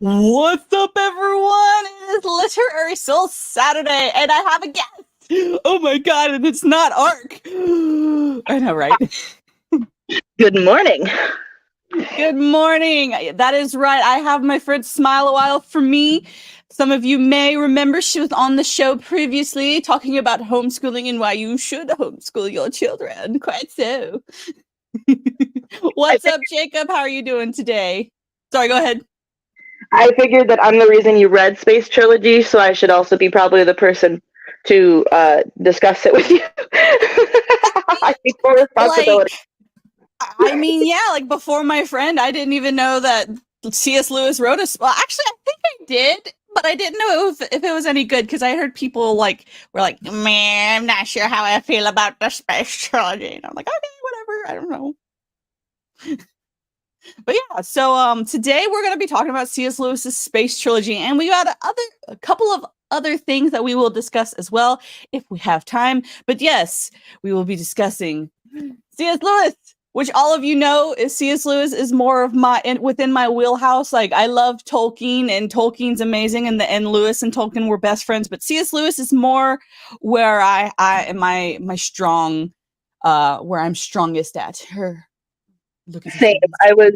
What's up, everyone? It's Literary Soul Saturday, and I have a guest. Oh my god, and it's not Ark. I know, right? Good morning. Good morning. That is right. I have my friend Smile a while for me. Some of you may remember she was on the show previously talking about homeschooling and why you should homeschool your children. Quite so. I, What's fig- up, Jacob? How are you doing today? Sorry, go ahead. I figured that I'm the reason you read Space Trilogy, so I should also be probably the person to discuss it with you. I think more Like, responsibility. I mean, yeah, like before my friend, I didn't even know that C.S. Lewis wrote a. Well, actually, I think I did, but I didn't know if it was any good because I heard people were like, "Man, I'm not sure how I feel about the space trilogy," and I'm like, "Okay, whatever, I don't know." But yeah, so today we're gonna be talking about C.S. Lewis's space trilogy, and we got a couple of other things that we will discuss as well if we have time. But yes, we will be discussing C.S. Lewis, which all of you know is C.S. Lewis is more of within my wheelhouse. Like I love Tolkien, and Tolkien's amazing, and Lewis and Tolkien were best friends. But C.S. Lewis is more where I am my strong, where I'm strongest at. Her look at his Same. face. I was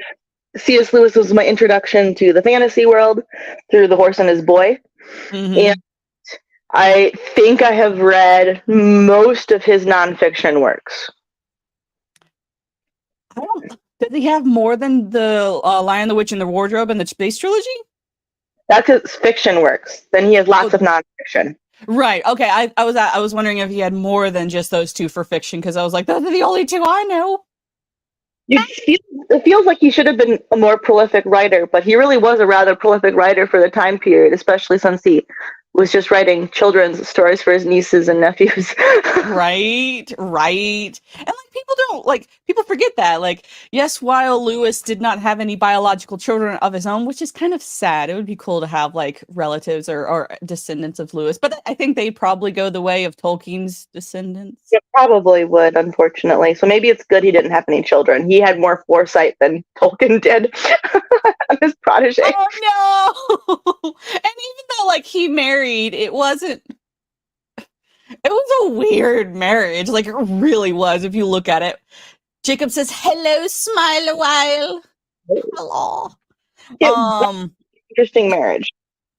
C.S. Lewis was my introduction to the fantasy world through The Horse and His Boy, and Mm-hmm. I think I have read most of his nonfiction works. I don't. Does he have more than the Lion, the Witch, and the Wardrobe and the Space Trilogy? That's his fiction works. Then he has lots of nonfiction. Right. Okay. I was wondering if he had more than just those two for fiction because I was like, those are the only two I know. It feels like he should have been a more prolific writer, but he really was a rather prolific writer for the time period, especially since he was just writing children's stories for his nieces and nephews. Right. Right. And people forget that. Like, yes, while Lewis did not have any biological children of his own, which is kind of sad. It would be cool to have like relatives or descendants of Lewis, but I think they probably go the way of Tolkien's descendants. It probably would, unfortunately. So maybe it's good he didn't have any children. He had more foresight than Tolkien did on his protege. Oh no! And even though like he married, it was a weird marriage. Like it really was if you look at it. Jacob says, "Hello, smile a while." Hello. Um Interesting marriage.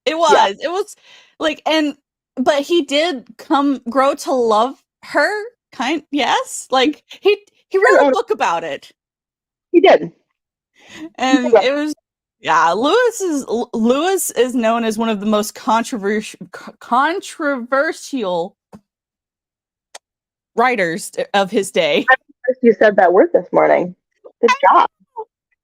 it Yeah, was. It was like but he did grow to love her yes. Like he wrote a book about it. he did. And it was yeah, Lewis is known as one of the most controversial writers of his day. You said that word this morning. Good job.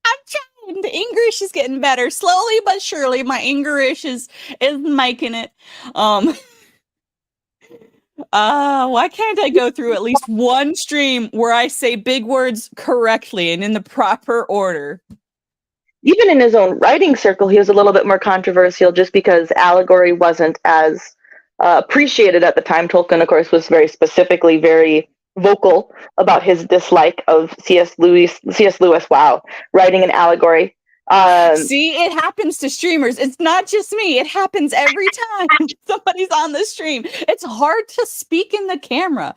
I'm trying. The English is getting better slowly but surely. My English is making it. Um why can't I go through at least one stream where I say big words correctly and in the proper order? Even in his own writing circle, he was a little bit more controversial just because allegory wasn't as appreciated at the time. Tolkien, of course, was very specifically very vocal about his dislike of C.S. Lewis, wow, writing an allegory. See, it happens to streamers. It's not just me. It happens every time somebody's on the stream. It's hard to speak in the camera.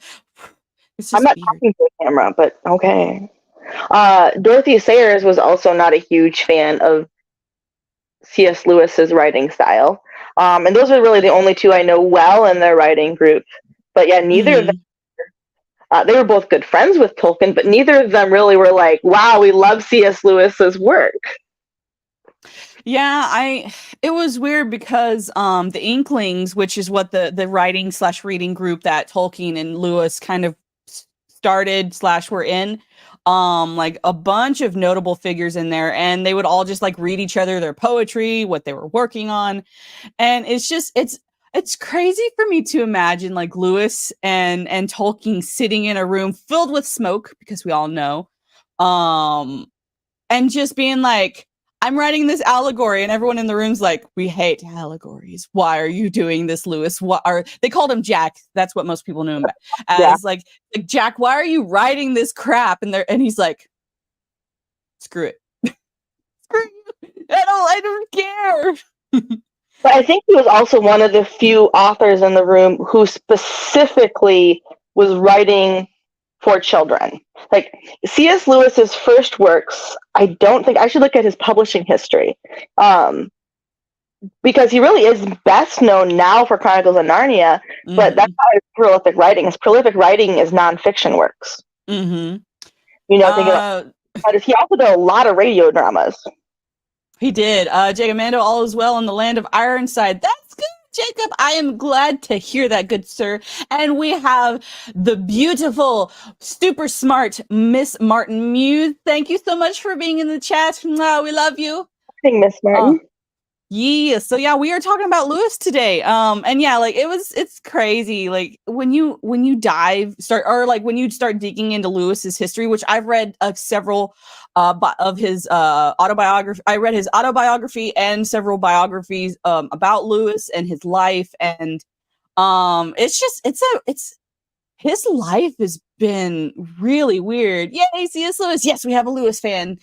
I'm not talking to the camera, but okay. Dorothy Sayers was also not a huge fan of C.S. Lewis's writing style. And those are really the only two I know well in their writing group. But yeah, neither of them, they were both good friends with Tolkien, but neither of them really were like, wow, we love C.S. Lewis's work. Yeah, it was weird because the Inklings, which is what the writing / reading group that Tolkien and Lewis kind of started / were in, like a bunch of notable figures in there, and they would all just like read each other their poetry, what they were working on, and it's crazy for me to imagine like Lewis and Tolkien sitting in a room filled with smoke because we all know, and just being like, I'm writing this allegory, and everyone in the room's like, we hate allegories. Why are you doing this, Lewis? What are they called him Jack? That's what most people knew him as. Yeah. Like Jack, why are you writing this crap? And he's like, screw it. Screw you. I don't care. But I think he was also one of the few authors in the room who specifically was writing for children. Like C.S. Lewis's first works, I don't think I should look at his publishing history, because he really is best known now for Chronicles of Narnia. But that's not his prolific writing. His prolific writing is nonfiction works. Mm-hmm. Thinking about, he also did a lot of radio dramas. He did. Jacob Mando, all is well in the land of Ironside. That's good, Jacob. I am glad to hear that, good sir. And we have the beautiful, super smart Miss Martin Muse. Thank you so much for being in the chat. We love you. Thank Miss Martin. Yeah. So yeah, we are talking about Lewis today. And yeah, like it's crazy. Like when you when you start digging into Lewis's history, which I've read several of his autobiography. I read his autobiography and several biographies about Lewis and his life. And it's his life has been really weird. Yay, C.S. Lewis. Yes, we have a Lewis fan.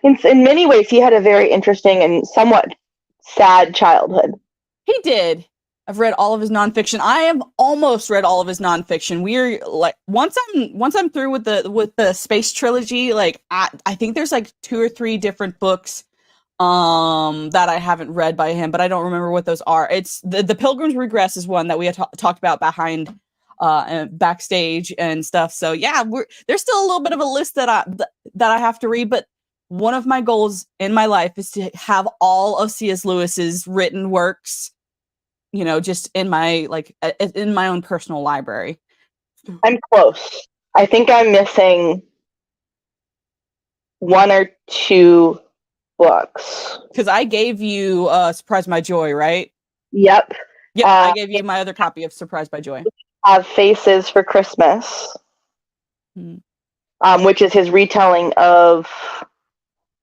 In many ways, he had a very interesting and somewhat sad childhood. He did. I've read all of his nonfiction. I have almost read all of his nonfiction. We're like once I'm through with the space trilogy, like I think there's like 2 or 3 different books that I haven't read by him, but I don't remember what those are. It's the Pilgrim's Regress is one that we had talked about behind and backstage and stuff. So yeah, there's still a little bit of a list that I have to read, but one of my goals in my life is to have all of C.S. Lewis's written works, just in my own personal library. I'm close. I think I'm missing 1 or 2 books. Because I gave you Surprise My Joy, right? Yep. Yep, I gave you my other copy of Surprise by Joy. Have Faces for Christmas, which is his retelling of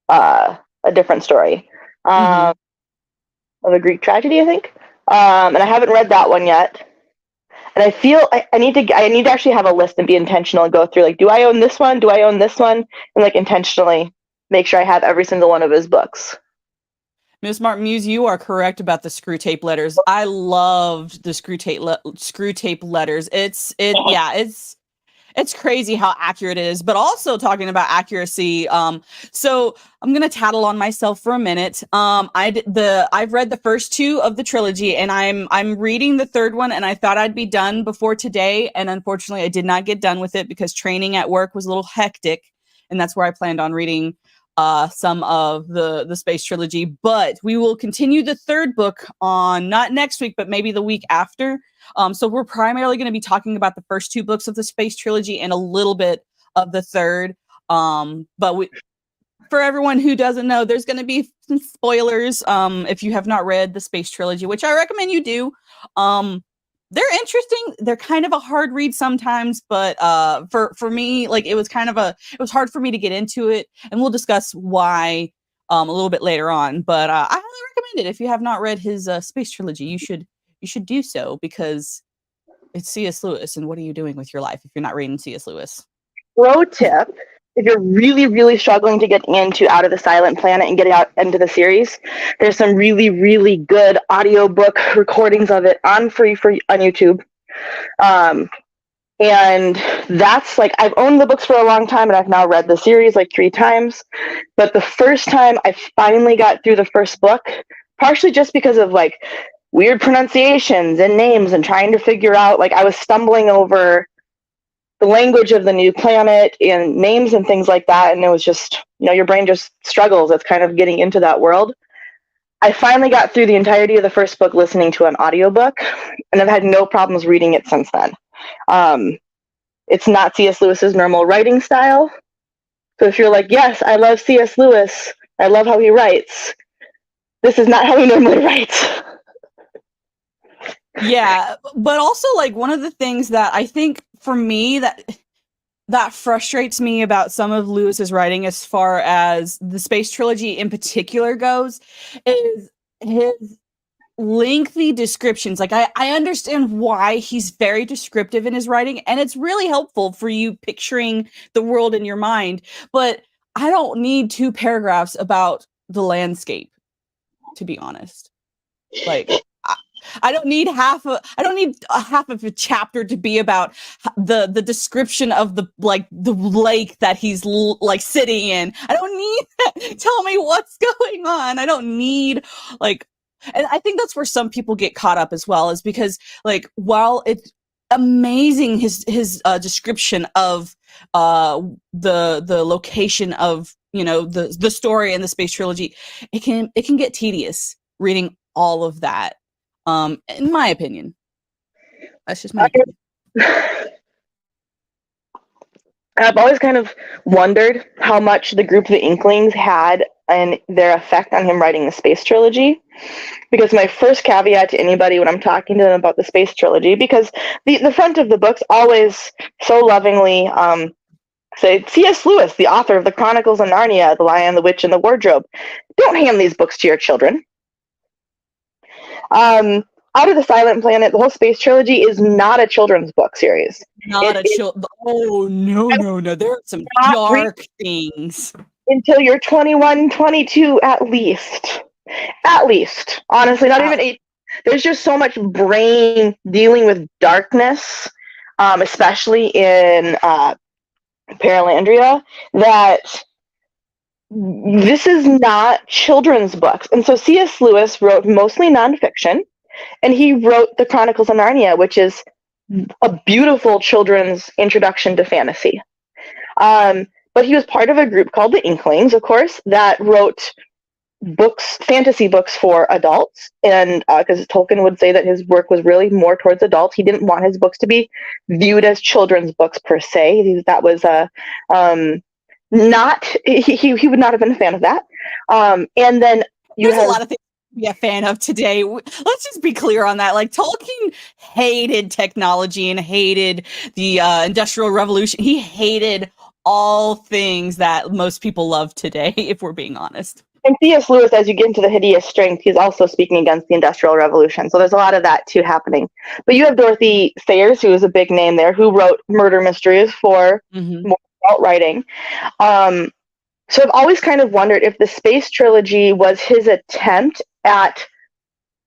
a different story, of a Greek tragedy, I think. And I haven't read that one yet. And I feel I need to actually have a list and be intentional and go through, like, do I own this one? Do I own this one? And like intentionally make sure I have every single one of his books. Miss Martin Muse, you are correct about the screw tape letters. I loved the screw tape letters. It's crazy how accurate it is, but also talking about accuracy. So I'm gonna tattle on myself for a minute. I've read the first 2 of the trilogy, and I'm reading the 3rd one, and I thought I'd be done before today, and unfortunately, I did not get done with it because training at work was a little hectic, and that's where I planned on reading some of the space trilogy. But we will continue the 3rd book on not next week, but maybe the week after. So we're primarily going to be talking about the first 2 books of the space trilogy and a little bit of the 3rd. But for everyone who doesn't know, there's going to be some spoilers if you have not read the space trilogy, which I recommend you do. They're interesting. They're kind of a hard read sometimes, but for me, like it was hard for me to get into it, and we'll discuss why a little bit later on. But I highly recommend it. If you have not read his space trilogy, you should do so, because it's C.S. Lewis, and what are you doing with your life if you're not reading C.S. Lewis? Pro tip: if you're really, really struggling to get into Out of the Silent Planet and get out into the series, there's some really, really good audiobook recordings of it on free on YouTube. And that's like, I've owned the books for a long time, and I've now read the series like 3 times. But the first time I finally got through the first book, partially just because of like weird pronunciations and names and trying to figure out, like, I was stumbling over the language of the new planet and names and things like that. And it was just, your brain just struggles. It's kind of getting into that world. I finally got through the entirety of the first book listening to an audiobook, and I've had no problems reading it since then. It's not C.S. Lewis's normal writing style. So if you're like, yes, I love C.S. Lewis, I love how he writes, this is not how he normally writes. Yeah, but also, like, one of the things that I think for me that frustrates me about some of Lewis's writing, as far as the space trilogy in particular goes, is his lengthy descriptions. Like, I understand why he's very descriptive in his writing, and it's really helpful for you picturing the world in your mind, but I don't need 2 paragraphs about the landscape, to be honest. Like, I don't need half of a chapter to be about the description of the lake that he's like sitting in. I don't need that. Tell me what's going on. I don't need like, and I think that's where some people get caught up as well, is because like while it's amazing his description of the location of, you know, the story in the space trilogy, it can get tedious reading all of that. In my opinion, that's just my opinion. I've always kind of wondered how much the group of the Inklings had and their effect on him writing the space trilogy. Because my first caveat to anybody when I'm talking to them about the space trilogy, because the front of the books always so lovingly say, C.S. Lewis, the author of the Chronicles of Narnia, The Lion, the Witch, and the Wardrobe. Don't hand these books to your children. Out of the Silent Planet, the whole space trilogy is not a children's book series. Oh, no. There are some dark things. Until you're 21, 22 at least. At least. Honestly, not even 8. There's just so much brain dealing with darkness, especially in Paralandria, that this is not children's books. And so C.S. Lewis wrote mostly nonfiction, and he wrote the Chronicles of Narnia, which is a beautiful children's introduction to fantasy. But he was part of a group called the Inklings, of course, that wrote books, fantasy books for adults. And because Tolkien would say that his work was really more towards adults, he didn't want his books to be viewed as children's books per se. That was not, he would not have been a fan of that. And then there's a lot of things to be a fan of today. Let's just be clear on that. Like, Tolkien hated technology and hated the Industrial Revolution. He hated all things that most people love today, if we're being honest. And C.S. Lewis, as you get into the Hideous Strength, he's also speaking against the Industrial Revolution. So there's a lot of that, too, happening. But you have Dorothy Sayers, who is a big name there, who wrote murder mysteries for more adult writing. So I've always kind of wondered if the Space Trilogy was his attempt at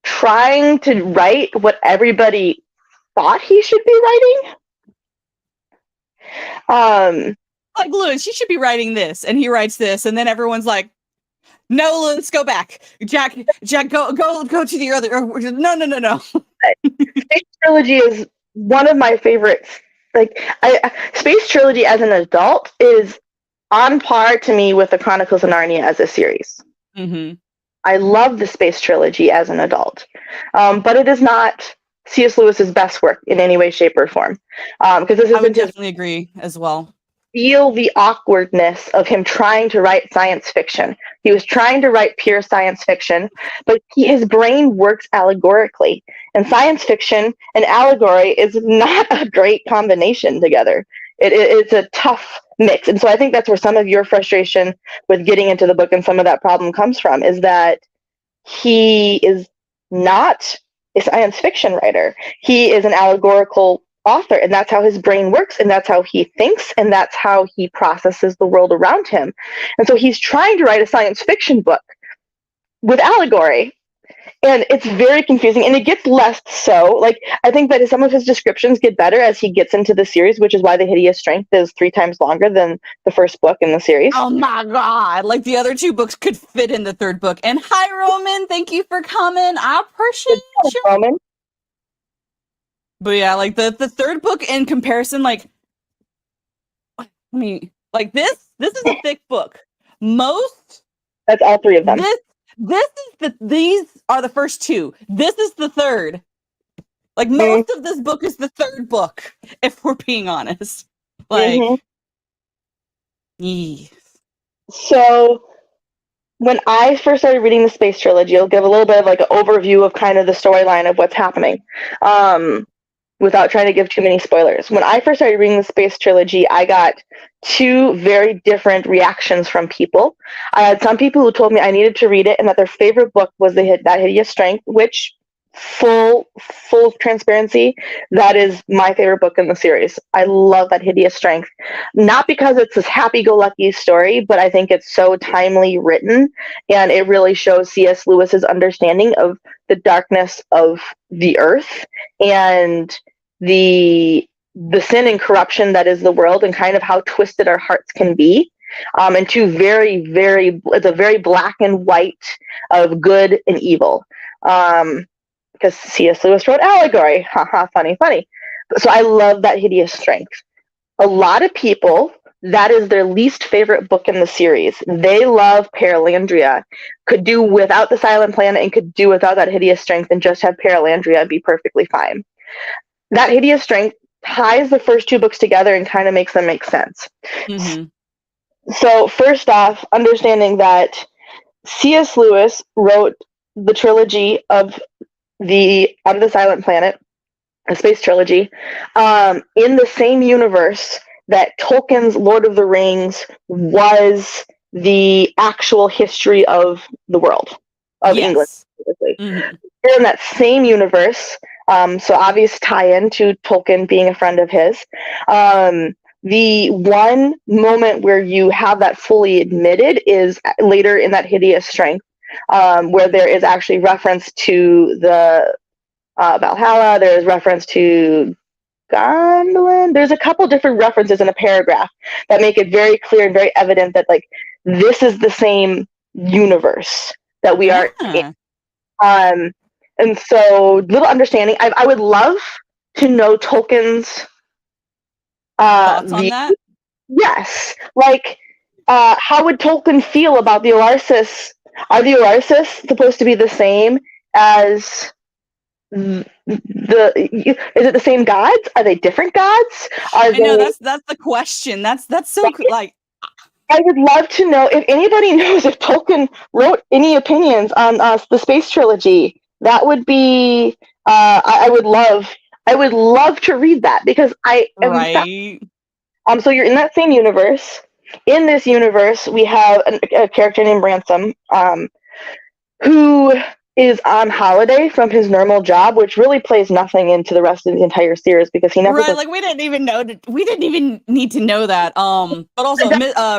trying to write what everybody thought he should be writing. Like, Lewis, you should be writing this, and he writes this, and then everyone's like, no, Lewis, go back. Jack, go to the other. No. Space Trilogy is one of my favorites. Like, Space Trilogy as an adult is on par to me with the Chronicles of Narnia as a series. Mm-hmm. I love the Space Trilogy as an adult, but it is not C.S. Lewis's best work in any way, shape, or form. Because I would definitely agree as well. Feel the awkwardness of him trying to write science fiction. He was trying to write pure science fiction, but his brain works allegorically. And science fiction and allegory is not a great combination together. It's a tough mix. And so I think that's where some of your frustration with getting into the book and some of that problem comes from, is that he is not a science fiction writer. He is an allegorical author, and that's how his brain works, and that's how he thinks, and that's how he processes the world around him. And so he's trying to write a science fiction book with allegory, and it's very confusing, and it gets less so. Like, I think that some of his descriptions get better as he gets into the series, which is why The Hideous Strength is 3 times longer than the first book in the series. Oh my god, like the other 2 books could fit in the 3rd book. And hi, Roman, thank you for coming. I appreciate you. Roman. But yeah, like the 3rd book in comparison, like, I mean, like this is a thick book. That's all 3 of them. These are the first 2. This is the 3rd. Like, most of this book is the 3rd book, if we're being honest. Like, So when I first started reading the Space Trilogy, I'll give a little bit of like an overview of kind of the storyline of what's happening. Without trying to give too many spoilers. When I first started reading the Space Trilogy, I got 2 very different reactions from people. I had some people who told me I needed to read it and that their favorite book was That Hideous Strength, which, full transparency, that is my favorite book in the series. I love that Hideous Strength, not because it's this happy-go-lucky story, but I think it's so timely written, and it really shows C.S. Lewis's understanding of the darkness of the earth and the sin and corruption that is the world, and kind of how twisted our hearts can be. And two very, very, it's a very black and white of good and evil. Because C.S. Lewis wrote Allegory. Haha, funny, funny. So I love that Hideous Strength. A lot of people, that is their least favorite book in the series. They love Paralandria. Could do without the Silent Planet and could do without that Hideous Strength and just have Paralandria and be perfectly fine. That Hideous Strength ties the first two books together and kind of makes them make sense. Mm-hmm. So first off, understanding that C.S. Lewis wrote the trilogy of the Out of the Silent Planet, a space trilogy, in the same universe that Tolkien's Lord of the Rings was the actual history of the world, of England. Mm-hmm. They're in that same universe, so obvious tie-in to Tolkien being a friend of his. The one moment where you have that fully admitted is later in that Hideous Strength, where there is actually reference to the Valhalla. There's reference to Gondolin. There's a couple different references in a paragraph that make it very clear and very evident that like this is the same universe that we are in. And so little understanding. I would love to know Tolkien's thoughts on that. Yes, like how would Tolkien feel about the Olarsis? Are the Olarsis supposed to be the same as is it the same gods? Are they different gods? I know that's the question. That's so like. I would love to know if anybody knows if Tolkien wrote any opinions on the space trilogy. That would be I would love to read that because I am right. So you're in that same universe. In this universe, we have a character named Ransom, who is on holiday from his normal job, which really plays nothing into the rest of the entire series because he never. Right, like we didn't even need to know that. But also,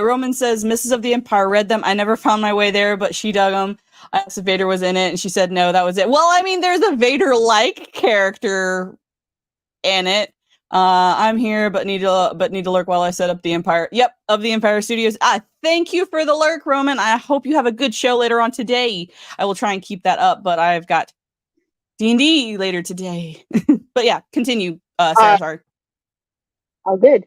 Roman says, "Mrs. of the Empire read them. I never found my way there, but she dug them. I asked if Vader was in it, and she said no, that was it." Well, I mean, there's a Vader-like character in it. I'm here, but need to lurk while I set up the Empire. Yep, of the Empire Studios. Thank you for the lurk, Roman. I hope you have a good show later on today. I will try and keep that up, but I've got D&D later today. But yeah, continue, Sarah. Sorry. Oh, good.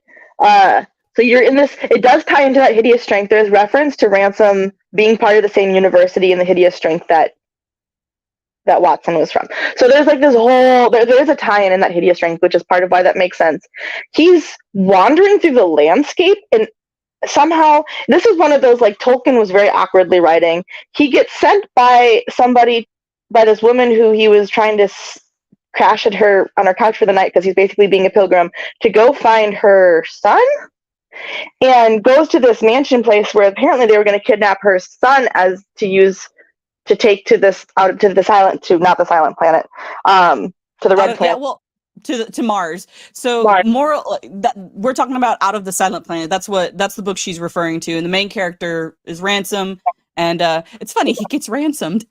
So you're in this. It does tie into that Hideous Strength. There's reference to Ransom being part of the same university in the Hideous Strength that Watson was from. So there's like this whole there's a tie-in in that Hideous Strength, which is part of why that makes sense. He's wandering through the landscape, and somehow this is one of those like Tolkien was very awkwardly writing. He gets sent by this woman who he was trying to crash on her couch for the night because he's basically being a pilgrim to go find her son, and goes to this mansion place where apparently they were going to kidnap her son to take to the Silent Planet, to the Red Planet. Yeah, well, to Mars. So Mars. More that we're talking about Out of the Silent Planet. That's the book she's referring to, and the main character is Ransom. And it's funny, he gets ransomed.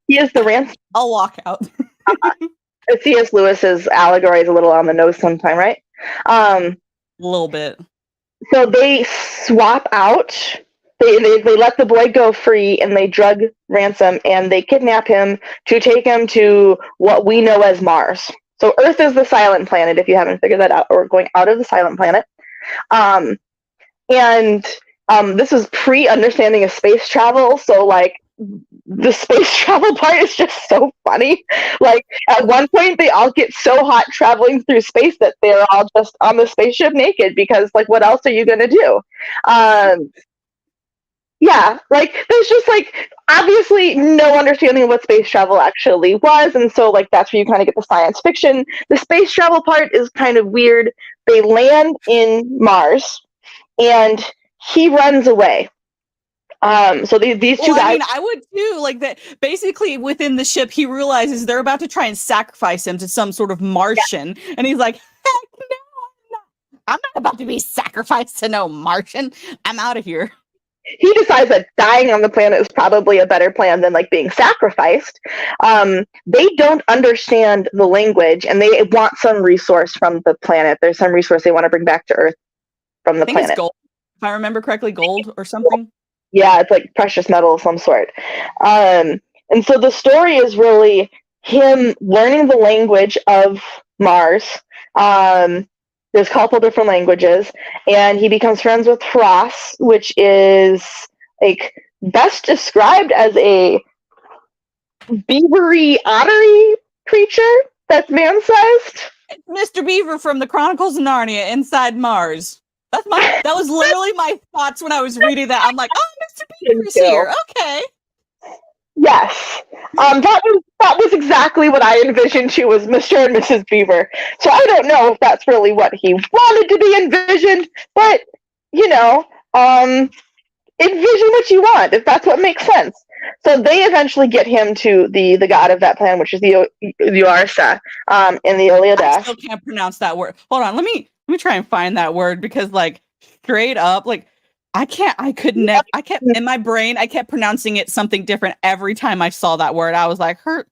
He is the ransom. I'll walk out. C.S. Lewis's allegory is a little on the nose sometime, right? A little bit. So they swap out. They let the boy go free, and they drug Ransom, and they kidnap him to take him to what we know as Mars. So Earth is the Silent Planet, if you haven't figured that out, or going out of the Silent Planet. This is pre-understanding of space travel, so like the space travel part is just so funny. Like at one point they all get so hot traveling through space that they're all just on the spaceship naked because like what else are you gonna do? Yeah, like there's just like obviously no understanding of what space travel actually was, and so like that's where you kind of get the science fiction. The space travel part is kind of weird. They land in Mars and he runs away. So these two guys. I mean, I would too. Like that. Basically, within the ship, he realizes they're about to try and sacrifice him to some sort of Martian, and he's like, "Heck no, I'm not about to be sacrificed to no Martian. I'm out of here." He decides that dying on the planet is probably a better plan than like being sacrificed. They don't understand the language, and they want some resource from the planet. There's some resource they want to bring back to Earth from the I think planet. it's gold, if I remember correctly, gold or something. Yeah, it's like precious metal of some sort. And so the story is really him learning the language of Mars. There's a couple different languages, and he becomes friends with Frost, which is like best described as a beavery ottery creature that's man-sized. It's Mr. Beaver from the Chronicles of Narnia inside Mars. That was literally my thoughts when I was reading that. I'm like, oh, Mr. Beaver's here. Okay. Yes. That was exactly what I envisioned too, was Mr. and Mrs. Beaver. So I don't know if that's really what he wanted to be envisioned, but envision what you want if that's what makes sense. So they eventually get him to the god of that planet, which is the Uarsa, in the Iliad. I still can't pronounce that word. Hold on, let me try and find that word, because like straight up, like I kept in my brain, I kept pronouncing it something different every time I saw that word. I was like, Ursa?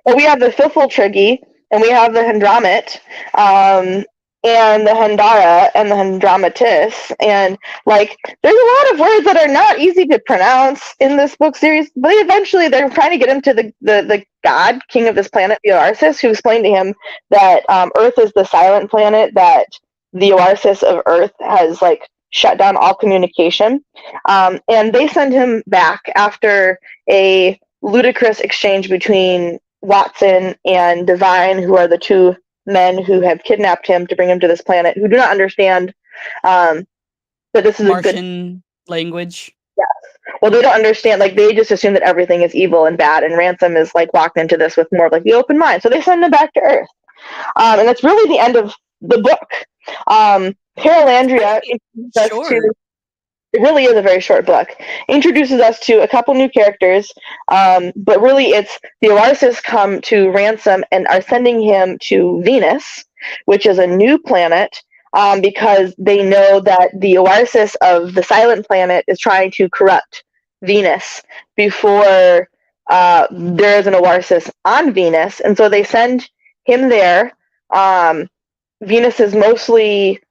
Well, we have the Trilogy, and we have the Hendramit, and the Hendara, and the Hendramatis, and like there's a lot of words that are not easy to pronounce in this book series, but eventually they're trying to get him to the god, king of this planet, the Oarsis, who explained to him that Earth is the silent planet, that the Oarsis of Earth has like shut down all communication, and they send him back after a ludicrous exchange between Watson and Divine, who are the two men who have kidnapped him to bring him to this planet, who do not understand that this is Martian language. Yes. Well, they don't understand. Like, they just assume that everything is evil and bad, and Ransom is like walked into this with more of like the open mind. So they send him back to Earth, and that's really the end of the book. Paralandria introduces us to. It really is a very short book. Introduces us to a couple new characters, but really it's the Oarsis come to Ransom and are sending him to Venus, which is a new planet, because they know that the Oarsis of the silent planet is trying to corrupt Venus before there is an Oarsis on Venus, and so they send him there. Venus is mostly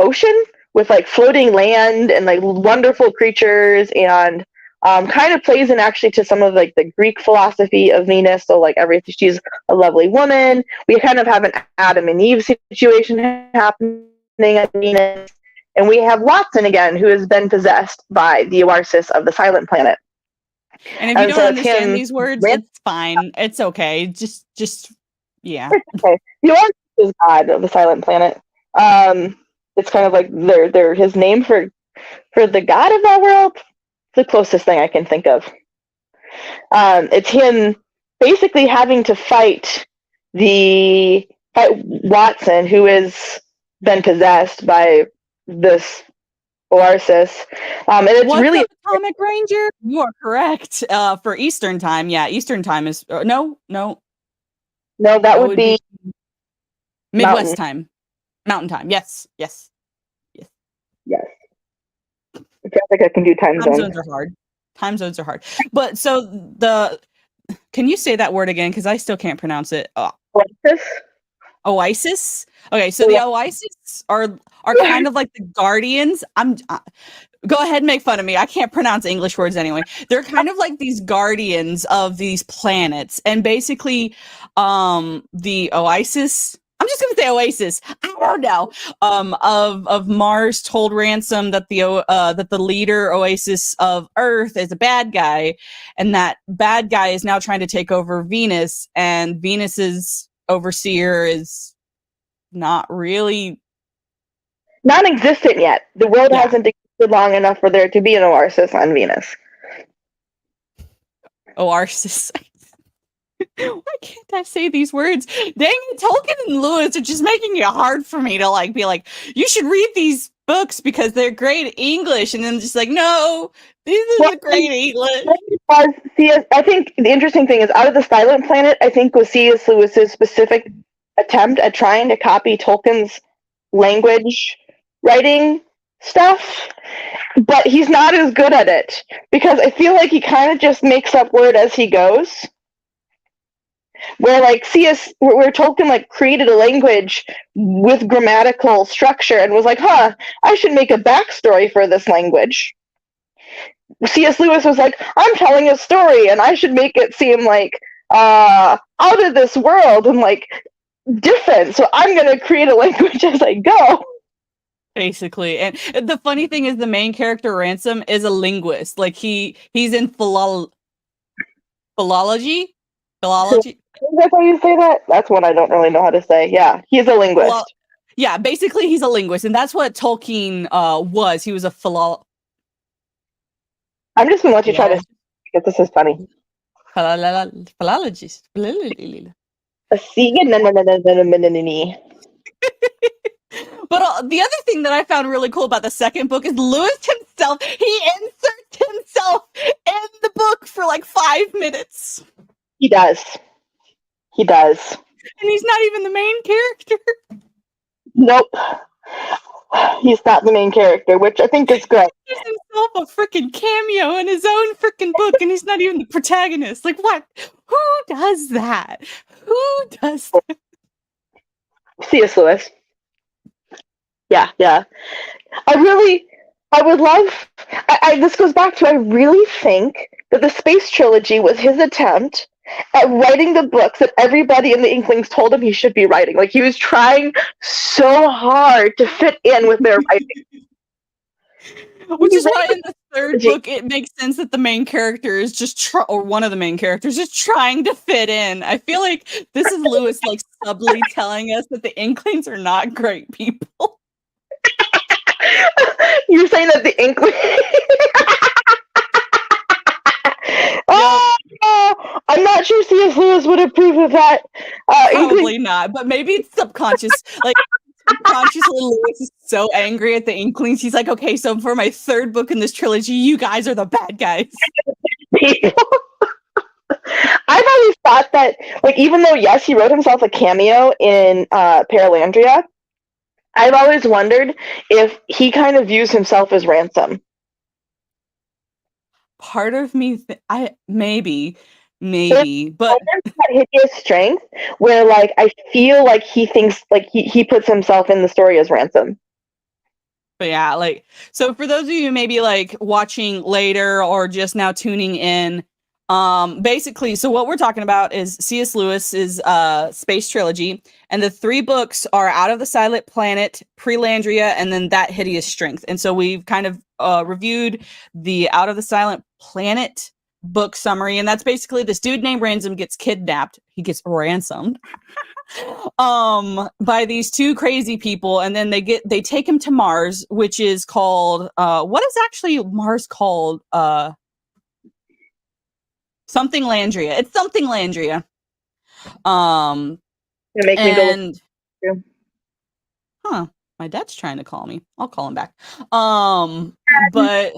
ocean, with like floating land and like wonderful creatures, and kind of plays in actually to some of like the Greek philosophy of Venus. So like everything, she's a lovely woman. We kind of have an Adam and Eve situation happening at Venus, and we have Watson again, who has been possessed by the Oarsis of the silent planet. And if you don't understand these words, it's fine. It's okay. Just yeah. It's okay. The Oarsis is God of the silent planet. It's kind of like they're his name for the god of that world. The closest thing I can think of. It's him basically having to fight Watson, who has been possessed by this Oarsis. And it's really Atomic Ranger. You are correct. For Eastern time, yeah, Eastern time is no. That would be Midwest time. Mountain time. Yes. I feel like I can do time zones. Time zones are hard. But so can you say that word again? Because I still can't pronounce it. Oasis. Okay, so the Oasis are kind of like the guardians. Go ahead and make fun of me. I can't pronounce English words anyway. They're kind of like these guardians of these planets, and basically, the Oasis. I'm just gonna say Oasis. I don't know. Of Mars told Ransom that the leader Oasis of Earth is a bad guy, and that bad guy is now trying to take over Venus, and Venus's overseer is not really non-existent yet. The world hasn't existed long enough for there to be an Oasis on Venus. Oasis. Why can't I say these words? Dang it, Tolkien and Lewis are just making it hard for me to like be like, you should read these books because they're great English, and then just like, no, this is great English. I think the interesting thing is, Out of the Silent Planet, I think was C.S. Lewis's specific attempt at trying to copy Tolkien's language writing stuff, but he's not as good at it because I feel like he kind of just makes up word as he goes. Where like where Tolkien like created a language with grammatical structure and was like, I should make a backstory for this language. C.S. Lewis was like, I'm telling a story and I should make it seem like out of this world and like different. So I'm gonna create a language as I go. Basically. And the funny thing is the main character Ransom is a linguist. Like he's in philology. That's how you say that? That's one I don't really know how to say. Yeah, he's a linguist. Yeah, basically he's a linguist, and that's what Tolkien was. He was a I'm just gonna let you try to because this is funny. Philologist. But the other thing that I found really cool about the second book is Lewis himself. He inserts himself in the book for like 5 minutes. He does. And he's not even the main character. Nope. He's not the main character, which I think is good. He gives himself a freaking cameo in his own freaking book, and he's not even the protagonist. Like, what? Who does that? Who does that? C.S. Lewis. Yeah. I would love. This goes back to I really think that the Space Trilogy was his attempt at writing the books that everybody in the Inklings told him he should be writing. Like he was trying so hard to fit in with their writing. Which is why in the third book it makes sense that the main character is just or one of the main characters is trying to fit in. I feel like this is Lewis like subtly telling us that the Inklings are not great people. You're saying that the Inklings I'm not sure C.S. Lewis would approve of that. Probably not, but maybe it's subconscious. Like subconsciously, Lewis is so angry at the Inklings. He's like, okay, so for my third book in this trilogy, you guys are the bad guys. I've always thought that, like, even though yes, he wrote himself a cameo in Paralandria, I've always wondered if he kind of views himself as Ransom. Part of me, maybe, but that hideous strength where, like, I feel like he thinks, like, he puts himself in the story as Ransom. But yeah, like, so for those of you maybe like watching later or just now tuning in, basically, so what we're talking about is C.S. Lewis's Space Trilogy, and the 3 books are Out of the Silent Planet, Prelandria, and then That Hideous Strength. And so we've kind of reviewed the Out of the Silent Planet book summary, and that's basically this dude named Ransom gets kidnapped. He gets ransomed by these 2 crazy people, and then they take him to Mars, which is called what is actually Mars called? Something Landria. It's something Landria. It makes me go. Huh. My dad's trying to call me. I'll call him back. But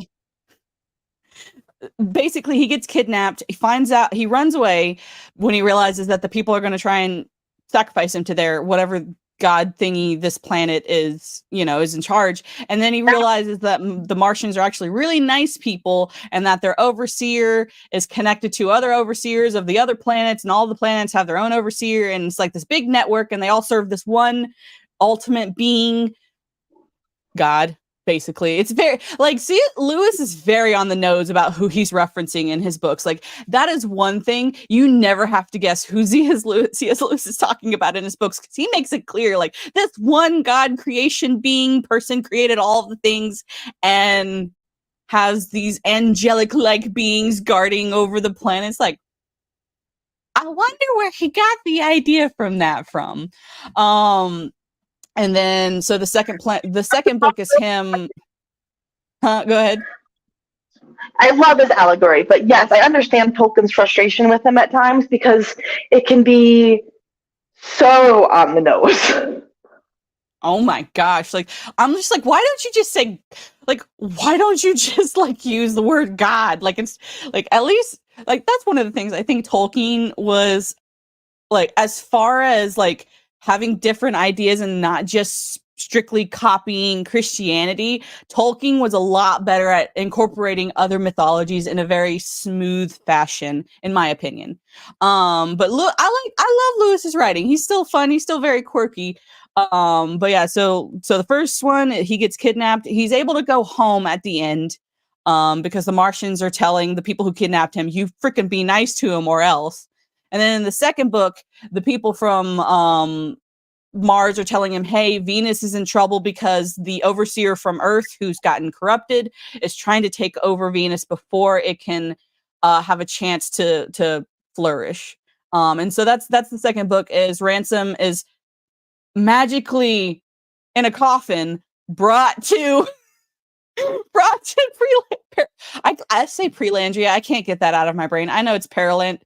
basically he gets kidnapped. He finds out, he runs away when he realizes that the people are going to try and sacrifice him to their whatever god thingy this planet is, is in charge. And then he realizes that the Martians are actually really nice people, and that their overseer is connected to other overseers of the other planets, and all the planets have their own overseer, and it's like this big network, and they all serve this one ultimate being, God. Basically, it's very like Lewis is very on the nose about who he's referencing in his books. Like, that is one thing you never have to guess who C.S. Lewis is talking about in his books, because he makes it clear, like, this one God creation being person created all of the things and has these angelic like beings guarding over the planets. Like, I wonder where he got the idea from. And then, so the second book is him. Go ahead. I love his allegory, but yes, I understand Tolkien's frustration with him at times because it can be so on the nose. Oh my gosh. Like, I'm just like, why don't you just say, like, why don't you just like use the word God? Like, it's like, at least, like, that's one of the things I think Tolkien was like, as far as like having different ideas and not just strictly copying Christianity. Tolkien was a lot better at incorporating other mythologies in a very smooth fashion, in my opinion. But look, I love Lewis's writing. He's still fun. He's still very quirky. But yeah, so the first one, he gets kidnapped. He's able to go home at the end, because the Martians are telling the people who kidnapped him, "You freaking be nice to him, or else." And then in the second book, the people from Mars are telling him, "Hey, Venus is in trouble because the overseer from Earth, who's gotten corrupted, is trying to take over Venus before it can have a chance to flourish." And so that's the second book. Is Ransom is magically in a coffin brought to I say Prelandria. I can't get that out of my brain. I know it's Paralandria.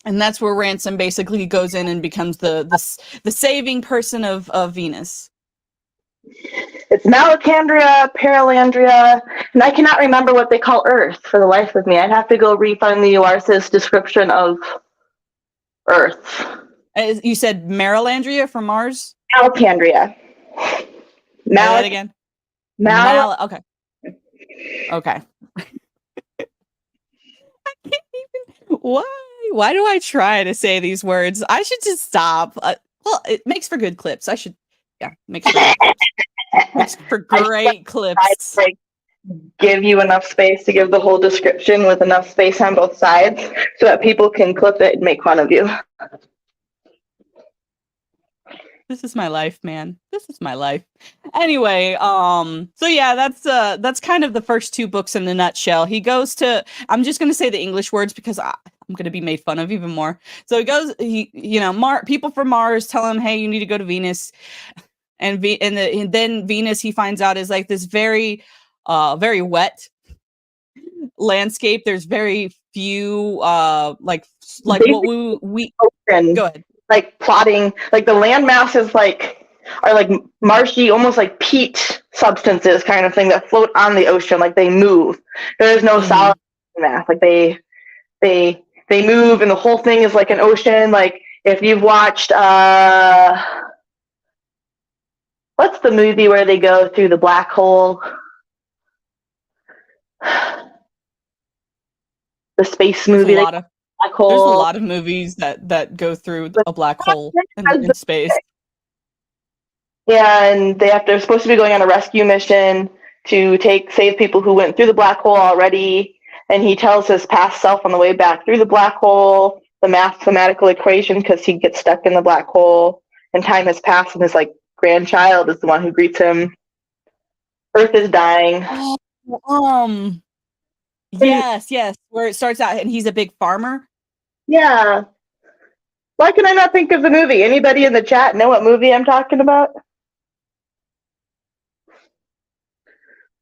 And that's where Ransom basically goes in and becomes the saving person of Venus. It's Malacandria, Paralandria, and I cannot remember what they call Earth for the life of me. I'd have to go refund the URS's description of Earth. You said Marilandria from Mars? Malacandria. Say that again. Okay. Okay. I can't even. Why do I try to say these words? I should just stop. Well, it makes for good clips. Makes for good clips. Makes for great clips. Like, give you enough space to give the whole description with enough space on both sides so that people can clip it and make fun of you. This is my life, man. This is my life. Anyway, so yeah, that's kind of the first two books in a nutshell. He goes to, I'm just gonna say the English words because I'm gonna be made fun of even more. So people from Mars tell him, "Hey, you need to go to Venus," and then Venus, he finds out, is like this very, very wet landscape. There's very few, like what we go ahead. Like plotting, like the land masses are like marshy, almost like peat substances kind of thing that float on the ocean, like they move. There is no solid mass. Like they move, and the whole thing is like an ocean. Like if you've watched what's the movie where they go through the black hole? The space movie. There's a lot of movies that go through a black hole in space. Yeah, and they're supposed to be going on a rescue mission to save people who went through the black hole already. And he tells his past self on the way back through the black hole the mathematical equation because he gets stuck in the black hole, and time has passed, and his grandchild is the one who greets him. Earth is dying. Yes, where it starts out and he's a big farmer. Yeah. Why can I not think of the movie? Anybody in the chat know what movie I'm talking about?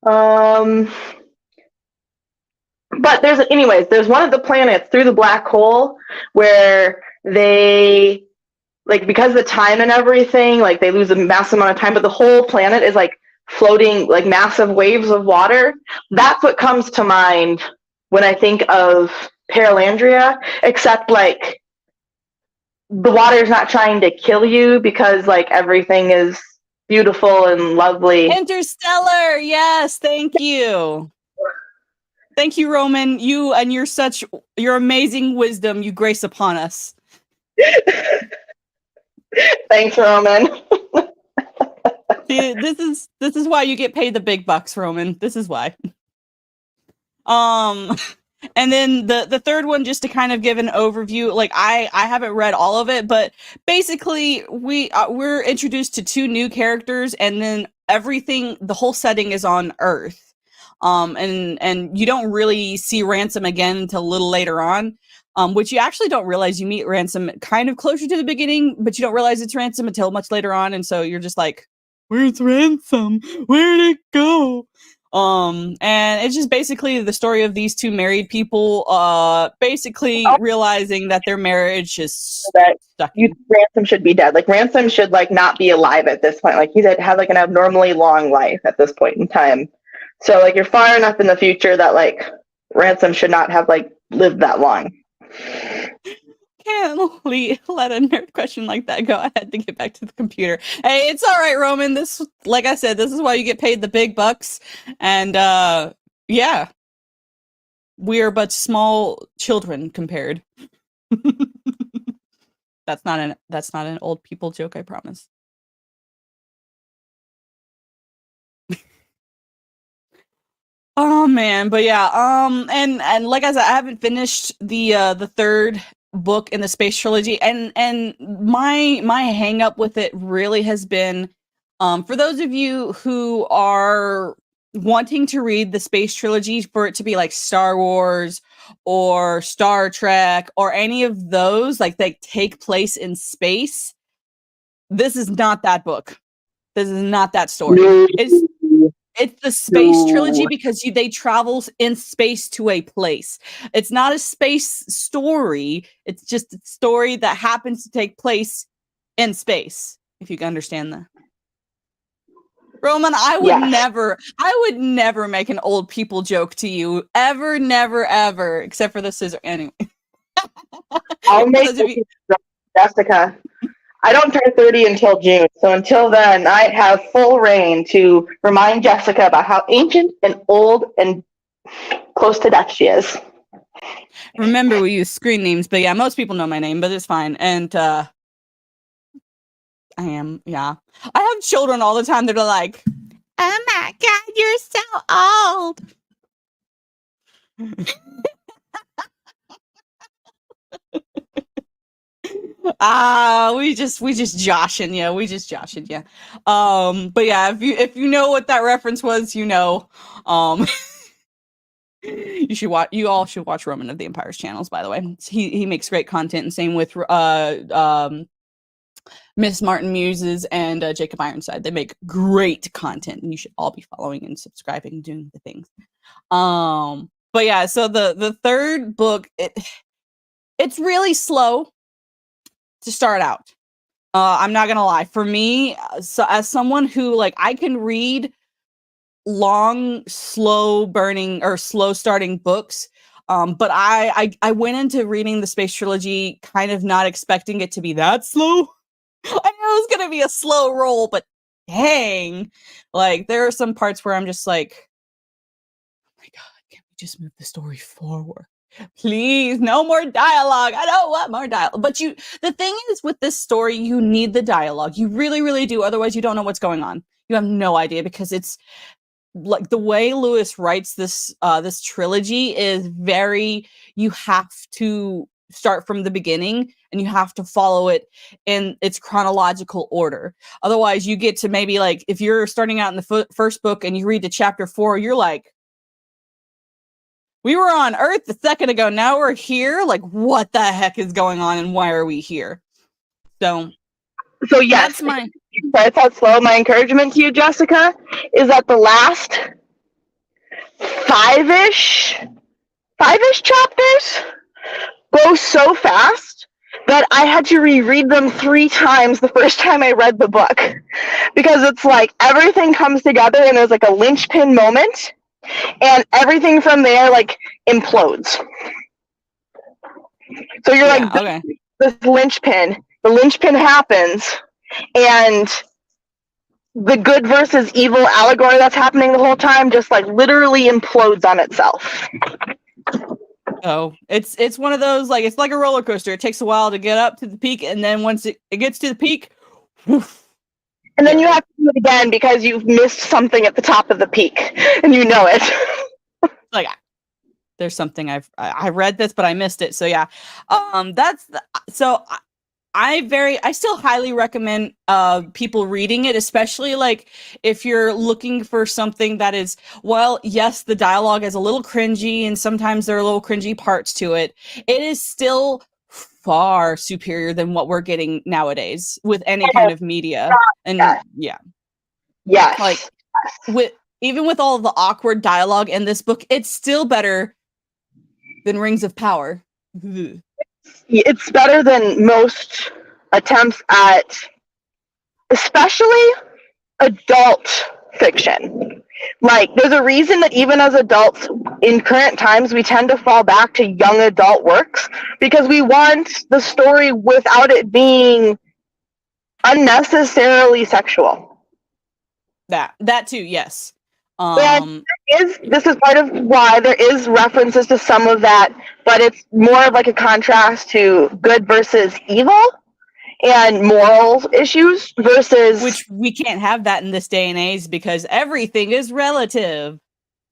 But there's one of the planets through the black hole where they, because of the time and everything, they lose a massive amount of time, but the whole planet is floating massive waves of water. That's what comes to mind when I think of Paralandria, except the water is not trying to kill you because everything is beautiful and lovely. Interstellar, yes, thank you. Thank you, Roman. You and your amazing wisdom you grace upon us. Thanks, Roman. See, this is why you get paid the big bucks, Roman. This is why. And then the third one, just to kind of give an overview, I haven't read all of it, but basically we're introduced to two new characters, and then the whole setting is on Earth. And you don't really see Ransom again until a little later on, which you actually don't realize. You meet Ransom kind of closer to the beginning, but you don't realize it's Ransom until much later on, and so you're just like, "Where's Ransom? Where'd it go?" And it's just basically the story of these two married people, basically realizing that their marriage is that stuck. Ransom should be dead. Like Ransom should like not be alive at this point. Like he's had like an abnormally long life at this point in time. So like you're far enough in the future that like Ransom should not have like lived that long. Can't let a nerd question like that go. I had to get back to the computer. Hey, it's all right, Roman. This, like I said, this is why you get paid the big bucks. And yeah, we are but small children compared. That's not an old people joke, I promise. Oh man, but yeah, and like I said, I haven't finished the third book in the space trilogy, and my hang up with it really has been, for those of you who are wanting to read the space trilogy for it to be like Star Wars or Star Trek or any of those, like they take place in space, this is not that book. This is not that story. It's the space trilogy because they travel in space to a place. It's not a space story. It's just a story that happens to take place in space. If you can understand that. Roman, I would never make an old people joke to you. Ever, never, ever. Except for the scissor. Anyway. I'll make it, Jessica. I don't turn 30 until June, so until then, I have full reign to remind Jessica about how ancient and old and close to death she is. Remember, we use screen names, but yeah, most people know my name, but it's fine. And I am, yeah. I have children all the time that are like, "Oh my god, you're so old." We just joshing you. We just joshing you. But yeah, if you know what that reference was, you know. You all should watch Roman of the Empire's channels, by the way. He makes great content, and same with Miss Martin Muses and Jacob Ironside. They make great content, and you should all be following and subscribing and doing the things. But yeah, so the third book, it's really slow to start out. I'm not gonna lie. For me, so as someone who like I can read long, slow burning or slow starting books. But I went into reading the space trilogy kind of not expecting it to be that slow. I knew it was gonna be a slow roll, but dang, like there are some parts where I'm just like, oh my god, can we just move the story forward? Please, no more dialogue. I don't want more dialogue. But the thing is with this story, you need the dialogue. You really, really do. Otherwise, you don't know what's going on. You have no idea because it's like the way Lewis writes this this trilogy is very, you have to start from the beginning and you have to follow it in its chronological order. Otherwise, you get to maybe like if you're starting out in the first book and you read to chapter 4, you're like, we were on Earth a second ago. Now we're here. Like, what the heck is going on and why are we here? So yes, that's my starts out slow. My encouragement to you, Jessica, is that the last five-ish chapters go so fast that I had to reread them 3 times the first time I read the book because it's like everything comes together and there's like a linchpin moment and everything from there like implodes. So you're like, okay. this linchpin, the linchpin happens and the good versus evil allegory that's happening the whole time just like literally implodes on itself. Oh, it's one of those, like, it's like a roller coaster. It takes a while to get up to the peak, and then once it gets to the peak, woof. And then you have to do it again because you've missed something at the top of the peak, and you know it. Like, there's something I read this, but I missed it. So yeah, I still highly recommend people reading it, especially like if you're looking for something that is, well, yes, the dialogue is a little cringy and sometimes there are little cringy parts to it. It is still far superior than what we're getting nowadays with any kind of media. And yeah. Yes. Like even with all of the awkward dialogue in this book, it's still better than Rings of Power. It's better than most attempts at, especially adult fiction. Like, there's a reason that even as adults in current times, we tend to fall back to young adult works because we want the story without it being unnecessarily sexual. That too, yes. And this is part of why there is references to some of that, but it's more of like a contrast to good versus evil and moral issues versus, which we can't have that in this day and age because everything is relative.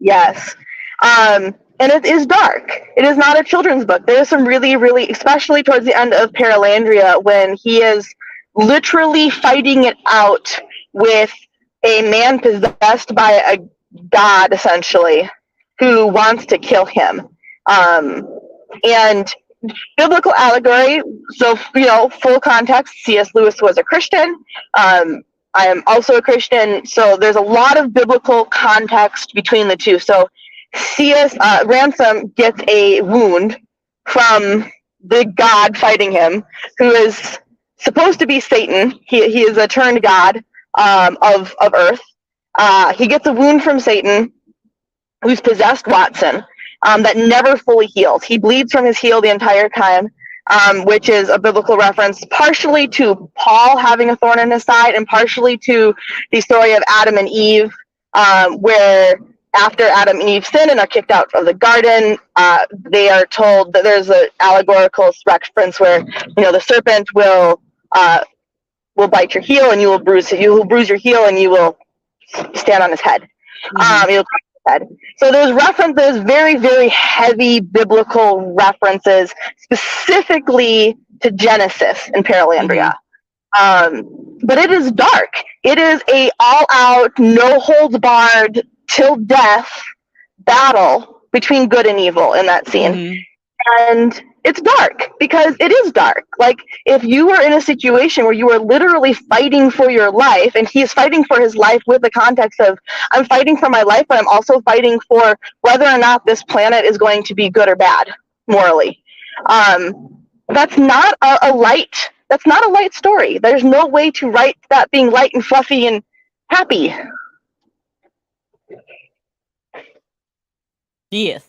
Yes. And it is dark. It is not a children's book. There is some really, really, especially towards the end of Paralandria, when he is literally fighting it out with a man possessed by a god, essentially, who wants to kill him. And biblical allegory, so, full context, C.S. Lewis was a Christian. I am also a Christian, so there's a lot of biblical context between the two. So Ransom gets a wound from the god fighting him, who is supposed to be Satan. He is a turned god of Earth. He gets a wound from Satan, who's possessed Watson, that never fully heals. He bleeds from his heel the entire time, which is a biblical reference partially to Paul having a thorn in his side and partially to the story of Adam and Eve, where after Adam and Eve sin and are kicked out of the garden, they are told that there's an allegorical reference where, the serpent will bite your heel and you will bruise your heel and you will stand on his head. You'll head. So there's references, very, very heavy biblical references, specifically to Genesis and Paralandria. But it is dark. It is a all-out, no-holds-barred, till death battle between good and evil in that scene. And it's dark because it is dark. Like, if you were in a situation where you were literally fighting for your life, and he's fighting for his life with the context of, I'm fighting for my life, but I'm also fighting for whether or not this planet is going to be good or bad morally. That's not a light story. There's no way to write that being light and fluffy and happy. Yes,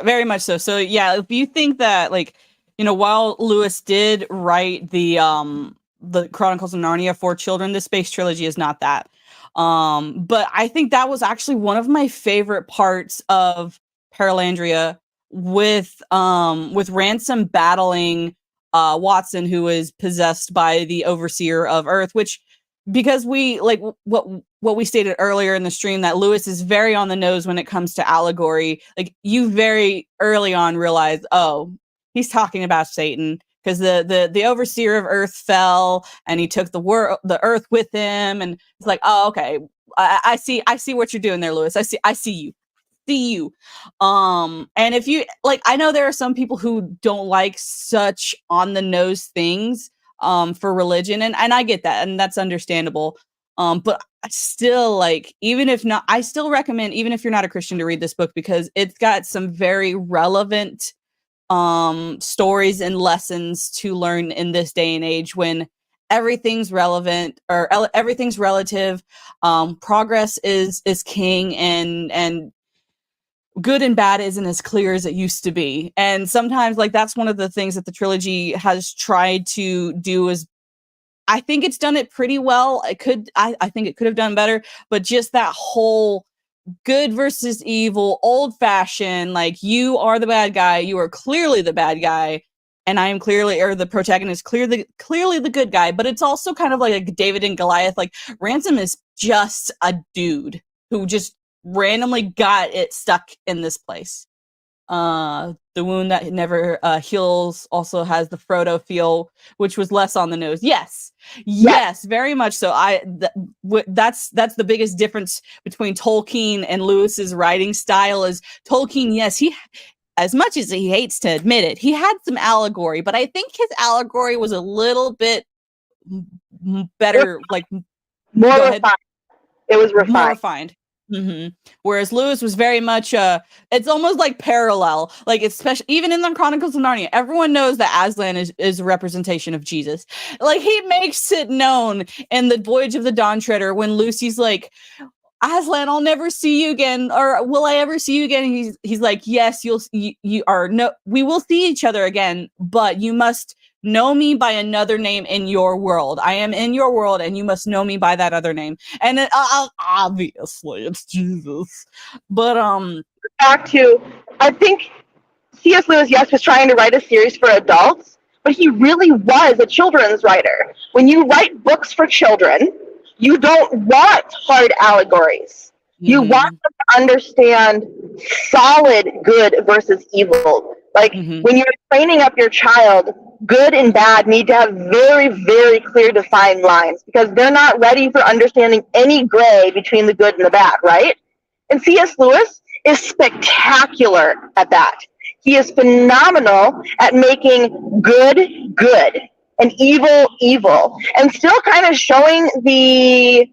very much so. So yeah, if you think that, like, while Lewis did write the Chronicles of Narnia for children, the Space Trilogy is not that. But I think that was actually one of my favorite parts of Paralandria, with Ransom battling Watson, who is possessed by the Overseer of Earth, which, because we, like, what we stated earlier in the stream, that Lewis is very on the nose when it comes to allegory. Like, you very early on realize, oh, he's talking about Satan, because the Overseer of Earth fell and he took the earth with him, and it's like, oh, okay, I see what you're doing there, Lewis. I see you. And if you like, I know there are some people who don't like such on the nose things for religion, and I get that, and that's understandable. But I still, like, I still recommend, even if you're not a Christian, to read this book, because it's got some very relevant stories and lessons to learn in this day and age, when everything's relevant, or everything's relative. Progress is king, and good and bad isn't as clear as it used to be. And sometimes, like, that's one of the things that the trilogy has tried to do, is, I think it's done it pretty well. I think it could have done better, but just that whole good versus evil, old fashioned, like, you are the bad guy, you are clearly the bad guy, and I am clearly, or the protagonist, clearly the good guy. But it's also kind of like David and Goliath. Like, Ransom is just a dude who just randomly got it stuck in this place. The wound that never heals also has the Frodo feel, which was less on the nose. Yes, very much so. That's the biggest difference between Tolkien and Lewis's writing style. Is Tolkien, yes, he, as much as he hates to admit it, he had some allegory, but I think his allegory was a little bit better, like, more refined. It was refined. More refined. Whereas Lewis was very much it's almost like parallel. Like especially even in the Chronicles of Narnia, everyone knows that Aslan is a representation of Jesus. Like he makes it known in the Voyage of the Dawn Treader when Lucy's like, Aslan, I'll never see you again, or will I ever see you again? And he's like, yes, you are no, we will see each other again, but you must know me by another name in your world. I am in your world, and you must know me by that other name. And obviously, it's Jesus. But Back to, I think C.S. Lewis, yes, was trying to write a series for adults, but he really was a children's writer. When you write books for children, you don't want hard allegories. You want them to understand solid good versus evil. Like when you're training up your child, good and bad need to have very, very clear defined lines because they're not ready for understanding any gray between the good and the bad, right? And C.S. Lewis is spectacular at that. He is phenomenal at making good good and evil evil, and still kind of showing the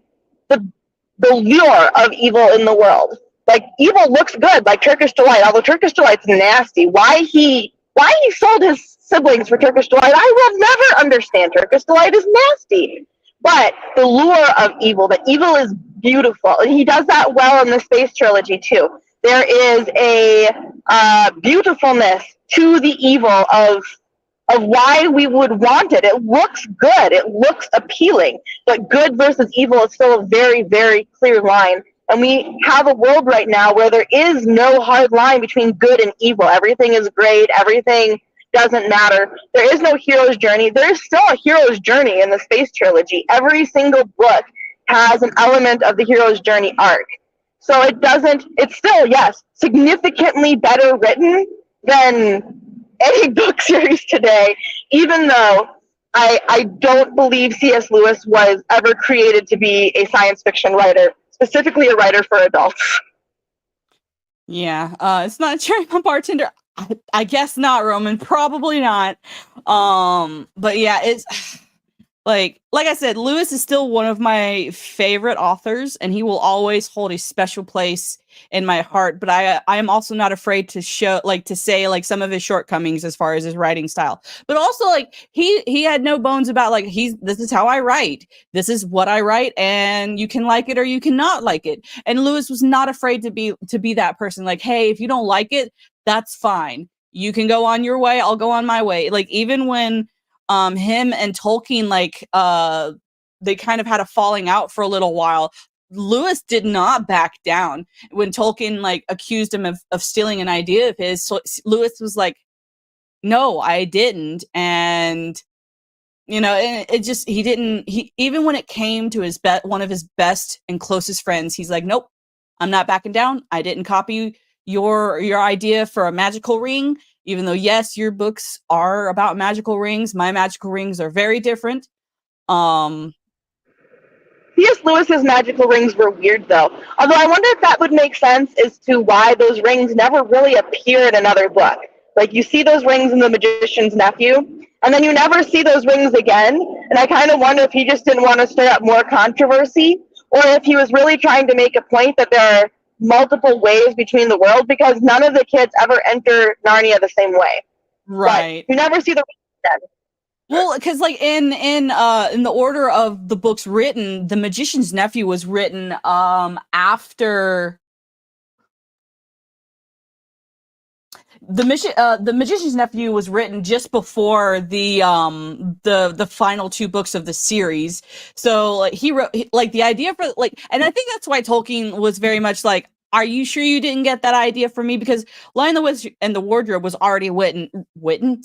lure of evil in the world. Like evil looks good, like Turkish Delight, although Turkish Delight's nasty. Why he sold his siblings for Turkish Delight, I will never understand. Turkish Delight is nasty. But the lure of evil, that evil is beautiful. And he does that well in the Space Trilogy too. There is a beautifulness to the evil of why we would want it. It looks good. It looks appealing. But good versus evil is still a very, very clear line. And we have a world right now where there is no hard line between good and evil. Everything is great. Everything doesn't matter. There is no hero's journey. There is still a hero's journey in the Space Trilogy. Every single book has an element of the hero's journey arc. So it's still, yes, significantly better written than any book series today, even though I don't believe C.S. Lewis was ever created to be a science fiction writer, specifically a writer for adults. Yeah, it's not Cherry Pump Bartender. I guess not, Roman. Probably not. But yeah, it's like I said, Lewis is still one of my favorite authors, and he will always hold a special place in my heart. But I am also not afraid to say some of his shortcomings as far as his writing style. But also like he had no bones about like this is how I write. This is what I write, and you can like it or you cannot like it. And Lewis was not afraid to be that person. Like, hey, if you don't like it, that's fine. You can go on your way. I'll go on my way. Like even when him and Tolkien they kind of had a falling out for a little while, Lewis did not back down when Tolkien like accused him of stealing an idea of his. So Lewis was like, no, I didn't. And it just he even when it came to one of his best and closest friends, he's like, nope, I'm not backing down. I didn't copy your idea for a magical ring, even though yes, your books are about magical rings. My magical rings are very different. C.S. Lewis's magical rings were weird, though. Although I wonder if that would make sense as to why those rings never really appear in another book. Like, you see those rings in The Magician's Nephew, and then you never see those rings again. And I kind of wonder if he just didn't want to stir up more controversy, or if he was really trying to make a point that there are multiple ways between the world, because none of the kids ever enter Narnia the same way. Right. But you never see the rings again. Well, because like in the order of the books written, The Magician's Nephew was written after the Magician's Nephew was written just before the final two books of the series. So like he wrote like the idea for like, and I think that's why Tolkien was very much like, are you sure you didn't get that idea from me? Because Lion, the Witch, and the Wardrobe was already written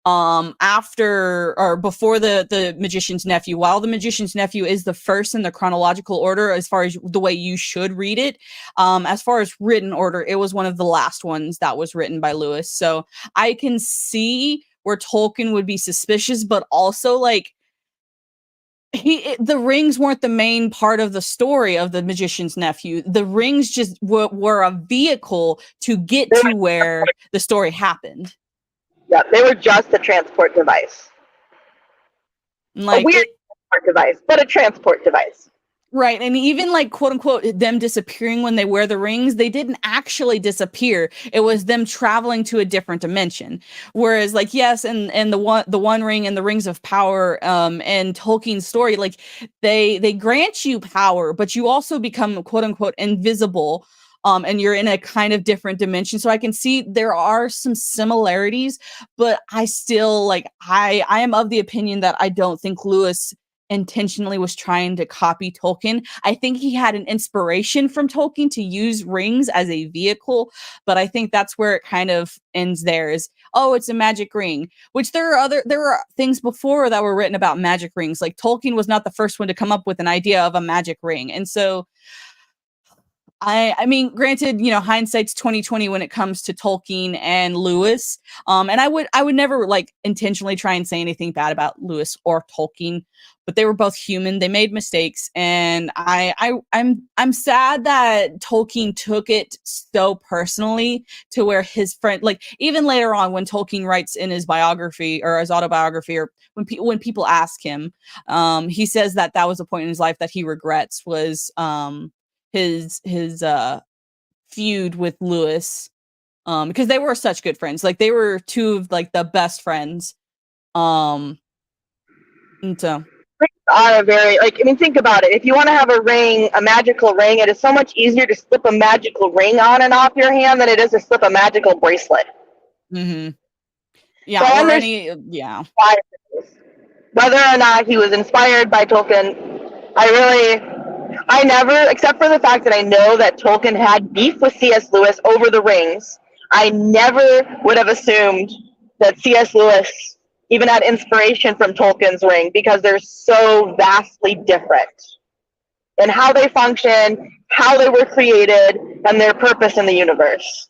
after or before the Magician's Nephew. While the Magician's Nephew is the first in the chronological order as far as the way you should read it, as far as written order, it was one of the last ones that was written by Lewis. So I can see where Tolkien would be suspicious, but also like the rings weren't the main part of the story of the Magician's Nephew. The rings just were a vehicle to get to where the story happened. Yeah, they were just a transport device. Like a weird transport device, but a transport device. Right. And even like quote unquote them disappearing when they wear the rings, they didn't actually disappear. It was them traveling to a different dimension. Whereas like yes, and the one ring and the rings of power and Tolkien's story, like they grant you power, but you also become quote unquote invisible. And you're in a kind of different dimension. So I can see there are some similarities, but I still like I am of the opinion that I don't think Lewis intentionally was trying to copy Tolkien. I think he had an inspiration from Tolkien to use rings as a vehicle, but I think that's where it kind of ends there is, oh, it's a magic ring, which there are things before that were written about magic rings. Like Tolkien was not the first one to come up with an idea of a magic ring. And so I mean, granted, hindsight's 2020 when it comes to Tolkien and Lewis. And I would never like intentionally try and say anything bad about Lewis or Tolkien, but they were both human. They made mistakes, and I'm sad that Tolkien took it so personally to where his friend, like even later on when Tolkien writes in his biography or his autobiography, or when people ask him, he says that was a point in his life that he regrets was his feud with Lewis, because they were such good friends. Like they were two of like the best friends. And so Are very like I mean, think about it. If you want to have a ring, a magical ring, it is so much easier to slip a magical ring on and off your hand than it is to slip a magical bracelet. yeah, So I or understand any yeah. whether or not he was inspired by Tolkien. I never, except for the fact that I know that Tolkien had beef with C.S. Lewis over the rings, I never would have assumed that C.S. Lewis even had inspiration from Tolkien's ring because they're so vastly different in how they function, how they were created, and their purpose in the universe.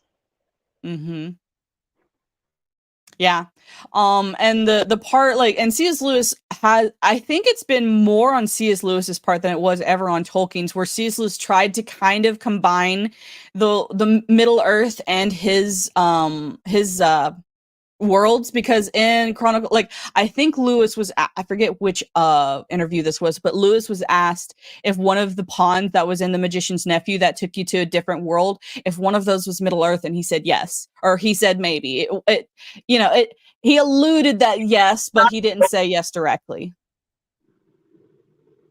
Yeah. And the part like and C.S. Lewis has I think it's been more on C.S. Lewis's part than it was ever on Tolkien's, where C.S. Lewis tried to kind of combine the Middle Earth and his worlds, because in Chronicle, like I think Lewis was I forget which interview this was, but Lewis was asked if one of the pawns that was in The Magician's Nephew that took you to a different world, if one of those was Middle Earth, and he said yes, or he said maybe. It he alluded that yes, but he didn't say yes directly.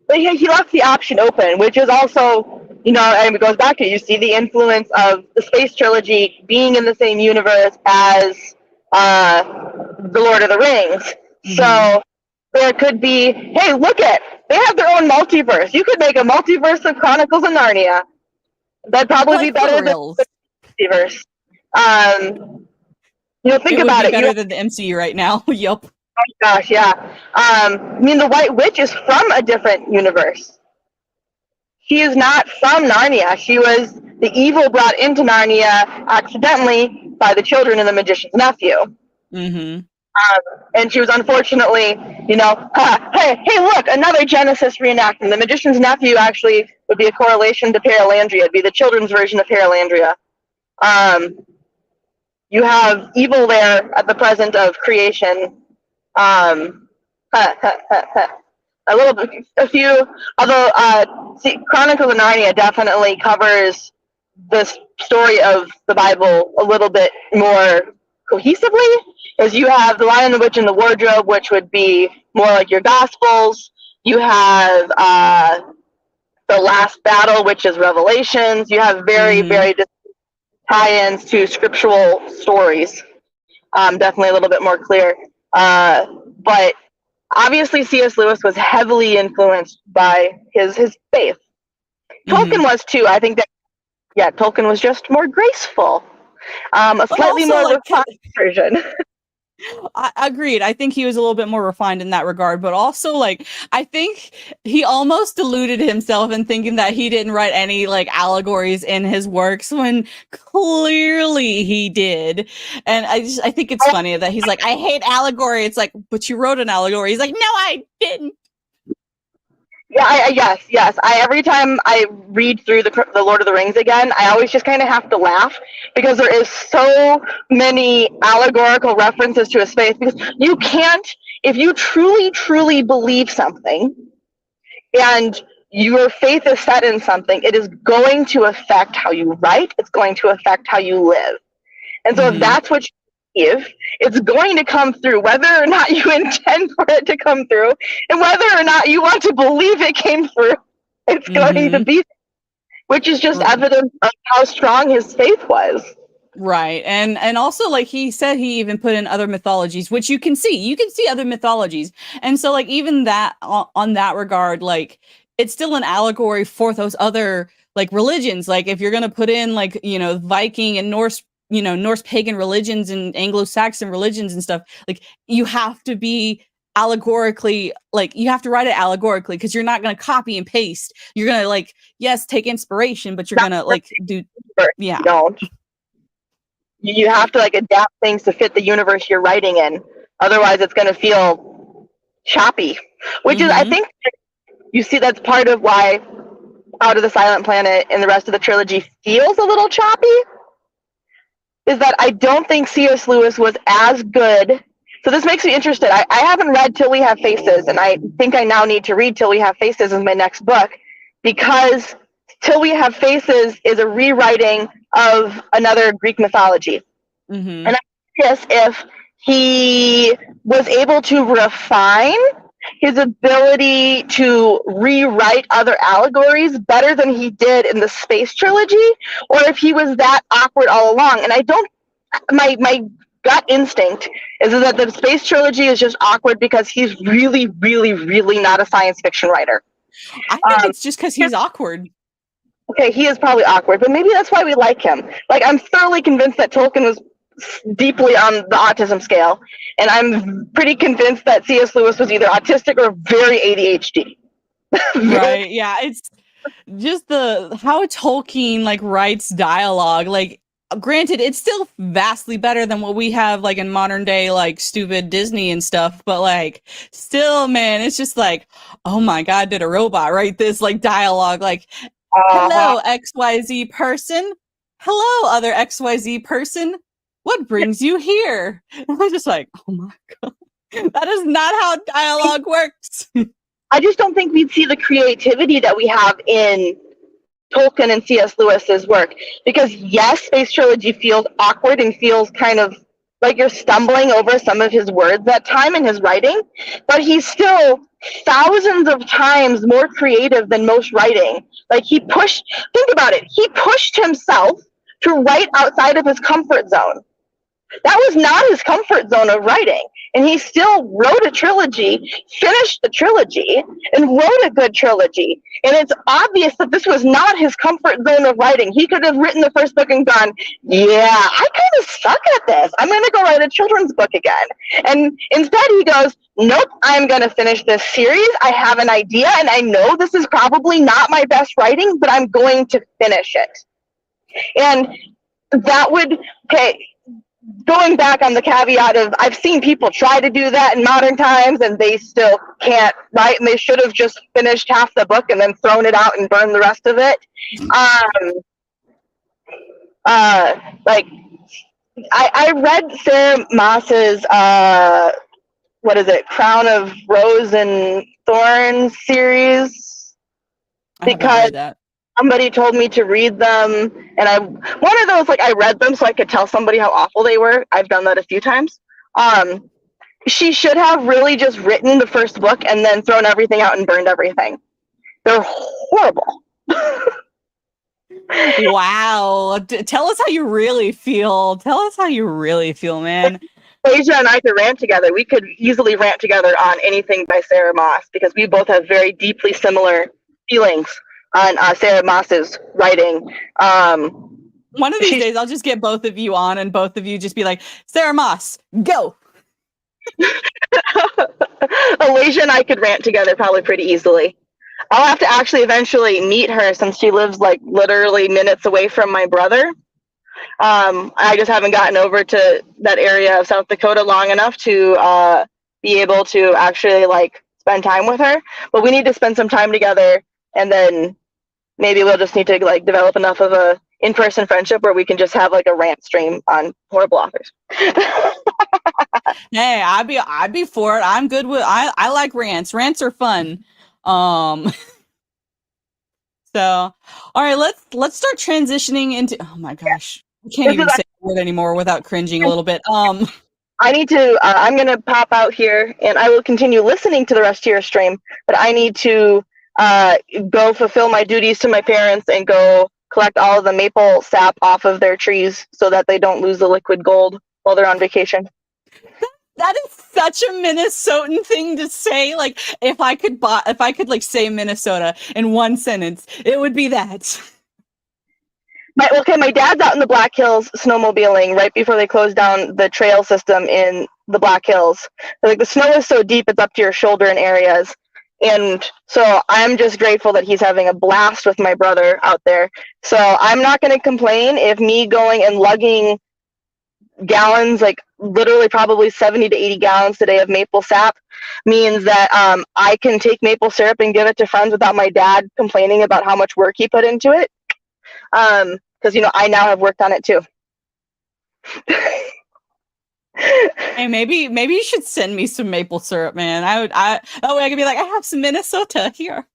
But he left the option open, which is also, and it goes back to, you see the influence of the Space Trilogy being in the same universe as the Lord of the Rings. Mm-hmm. So there could be, hey, they have their own multiverse. You could make a multiverse of Chronicles of Narnia. That'd probably be better than the multiverse. Think about it. It would be better than the MCU right now. Yup. Oh gosh, yeah. I mean, the White Witch is from a different universe. She is not from Narnia. She was the evil brought into Narnia accidentally by the children in The Magician's Nephew. Mm-hmm. And she was unfortunately, hey, look, another Genesis reenactment. The Magician's Nephew actually would be a correlation to Paralandria. It'd be the children's version of Paralandria. You have evil there at the present of creation. Chronicles of Narnia definitely covers the story of the Bible a little bit more cohesively, as you have The Lion, the Witch, and the Wardrobe, which would be more like your Gospels. You have The Last Battle, which is Revelations. You have very, very tie-ins to scriptural stories. Definitely a little bit more clear. But obviously C.S. Lewis was heavily influenced by his faith. Tolkien was too. I think that, Tolkien was just more graceful. A slightly more refined version. I agreed. I think he was a little bit more refined in that regard, but also I think he almost deluded himself in thinking that he didn't write any allegories in his works when clearly he did. And I think it's funny that he's like, I hate allegory. It's like, but you wrote an allegory. He's like, no, I didn't. Yeah, yes. Every time I read through the Lord of the Rings again, I always just kind of have to laugh because there is so many allegorical references to a space. Because you can't, if you truly, truly believe something, and your faith is set in something, it is going to affect how you write. It's going to affect how you live. And so if that's what you believe, it's going to come through, whether or not you intend for it to come through, and whether or not you want to believe it came through, it's going to be, which is just evidence of how strong his faith was. Right. And also, like he said, he even put in other mythologies, which you can see other mythologies. And so like even that on that regard, like it's still an allegory for those other like religions. Like if you're going to put in like, you know, Viking and Norse, you know, Norse pagan religions and Anglo-Saxon religions and stuff, like you have to be allegorically, like you have to write it allegorically, because you're not going to copy and paste. You're going to like, yes, take inspiration, but you're going to like do, yeah. You don't. You have to like adapt things to fit the universe you're writing in. Otherwise, it's going to feel choppy, which is, I think, you see, that's part of why Out of the Silent Planet and the rest of the trilogy feels a little choppy, is that I don't think C.S. Lewis was as good. So this makes me interested. I haven't read Till We Have Faces, and I think I now need to read Till We Have Faces as my next book, because Till We Have Faces is a rewriting of another Greek mythology. And I'm curious if he was able to refine his ability to rewrite other allegories better than he did in the Space Trilogy, or if he was that awkward all along. And I don't, my gut instinct is that the Space Trilogy is just awkward because he's really, really, really not a science fiction writer. I think it's just because he's awkward. Okay, he is probably awkward, but maybe that's why we like him. Like, I'm thoroughly convinced that Tolkien was deeply on the autism scale, and I'm pretty convinced that C.S. Lewis was either autistic or very ADHD. Right, yeah, it's just the how Tolkien like writes dialogue. Like, granted, it's still vastly better than what we have like in modern day like stupid Disney and stuff, but like still, man, it's just like, oh my god, did a robot write this like dialogue? Like, hello XYZ person, hello other XYZ person, what brings you here? And I'm just like, oh my god, that is not how dialogue works. I just don't think we'd see the creativity that we have in Tolkien and C.S. Lewis's work, because yes, Space Trilogy feels awkward and feels kind of like you're stumbling over some of his words at time in his writing, but he's still thousands of times more creative than most writing. Like, think about it, he pushed himself to write outside of his comfort zone. That was not his comfort zone of writing. And he still wrote a trilogy, finished the trilogy, and wrote a good trilogy. And it's obvious that this was not his comfort zone of writing. He could have written the first book and gone, yeah, I kind of suck at this. I'm going to go write a children's book again. And instead he goes, nope, I'm going to finish this series. I have an idea, and I know this is probably not my best writing, but I'm going to finish it. And that would, okay, going back on the caveat of, I've seen people try to do that in modern times and they still can't write, and they should have just finished half the book and then thrown it out and burned the rest of it. Like, I read Sarah Maas's what is it, Crown of Rose and Thorns series, because somebody told me to read them, and one of those, like, I read them so I could tell somebody how awful they were. I've done that a few times. She should have really just written the first book and then thrown everything out and burned everything. They're horrible. Wow. Tell us how you really feel. Tell us how you really feel, man. Asia and I could rant together. We could easily rant together on anything by Sarah Maas, because we both have very deeply similar feelings on Sarah Maas's writing. One of these days, I'll just get both of you on, and both of you just be like, Sarah Maas, go! Alasia and I could rant together probably pretty easily. I'll have to actually eventually meet her, since she lives like literally minutes away from my brother. I just haven't gotten over to that area of South Dakota long enough to be able to actually like spend time with her. But we need to spend some time together, and then maybe we'll just need to like develop enough of a in-person friendship where we can just have like a rant stream on horrible authors. Hey, I'd be for it. I'm good with I like rants. Rants are fun. So, all right, let's start transitioning into. Oh my gosh, I can't This is even say the word anymore without cringing a little bit. I need to. I'm gonna pop out here, and I will continue listening to the rest of your stream. But I need to go fulfill my duties to my parents and go collect all of the maple sap off of their trees so that they don't lose the liquid gold while they're on vacation. That is such a Minnesotan thing to say. Like, if I could like say Minnesota in one sentence, it would be that. My dad's out in the Black Hills snowmobiling right before they closed down the trail system in the Black Hills. Like the snow is so deep, it's up to your shoulder in areas. And so I'm just grateful that he's having a blast with my brother out there. So I'm not going to complain if me going and lugging gallons, like literally probably 70 to 80 gallons today of maple sap, means that I can take maple syrup and give it to friends without my dad complaining about how much work he put into it. Because I now have worked on it too. Hey, maybe you should send me some maple syrup, man. That way I could be like, I have some Minnesota here.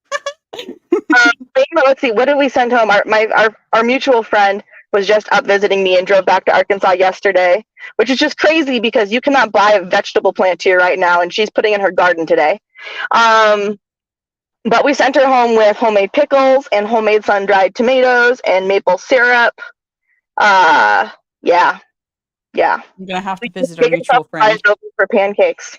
Let's see, what did we send home? Our mutual friend was just up visiting me and drove back to Arkansas yesterday, which is just crazy because you cannot buy a vegetable plant here right now, and she's putting in her garden today. But we sent her home with homemade pickles and homemade sun-dried tomatoes and maple syrup. Yeah. I'm gonna have to visit our mutual friend for pancakes.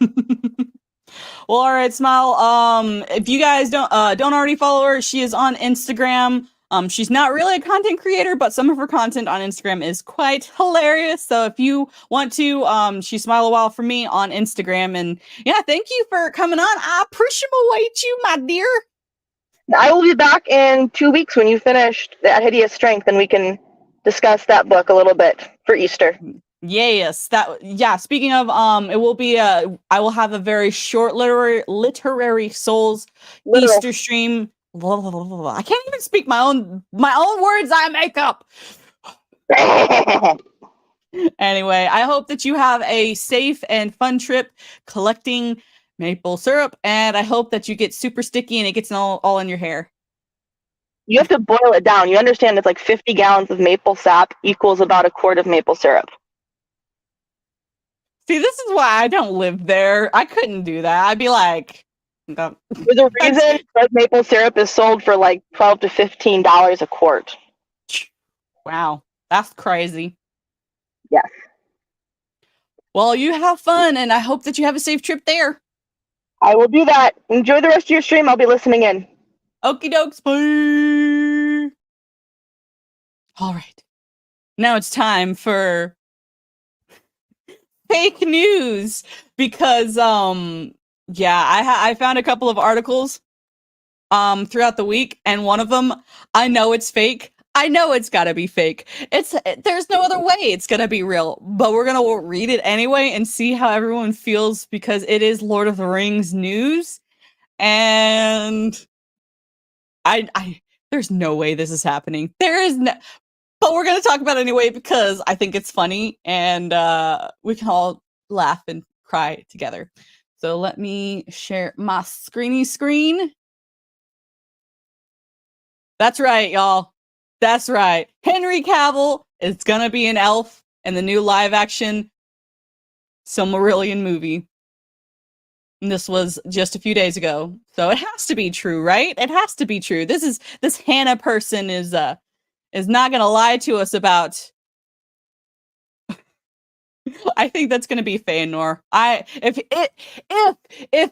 Well, all right, Smile. If you guys don't already follow her, she is on Instagram. She's not really a content creator, but some of her content on Instagram is quite hilarious. So if you want to, she Smile a while for me on Instagram. And yeah, thank you for coming on. I appreciate you, my dear. I will be back in 2 weeks when you finished That Hideous Strength, and we can discuss that book a little bit for Easter. Yes, speaking of, it will be I will have a very short literary souls Literal. Easter stream. I can't even speak my own words I make up. Anyway, I hope that you have a safe and fun trip collecting maple syrup, and I hope that you get super sticky and it gets all in your hair. You have to boil it down. You understand it's like 50 gallons of maple sap equals about a quart of maple syrup. See, this is why I don't live there. I couldn't do that. I'd be like, there's a reason that maple syrup is sold for like $12 to $15 a quart. Wow, that's crazy. Yes. Well, you have fun, and I hope that you have a safe trip there. I will do that. Enjoy the rest of your stream. I'll be listening in. Okie dokes, bye. All right. Now it's time for fake news because I found a couple of articles throughout the week, and one of them, I know it's fake. I know it's got to be fake. There's no other way it's going to be real, but we're going to read it anyway and see how everyone feels because it is Lord of the Rings news, and I there's no way this is happening. There is no, but we're going to talk about it anyway because I think it's funny, and we can all laugh and cry together. So let me share my screen. That's right, y'all. That's right. Henry Cavill is gonna be an elf in the new live-action Silmarillion movie. And this was just a few days ago, so it has to be true, right? It has to be true. This Hannah person is not gonna lie to us about. I think that's gonna be Feanor. If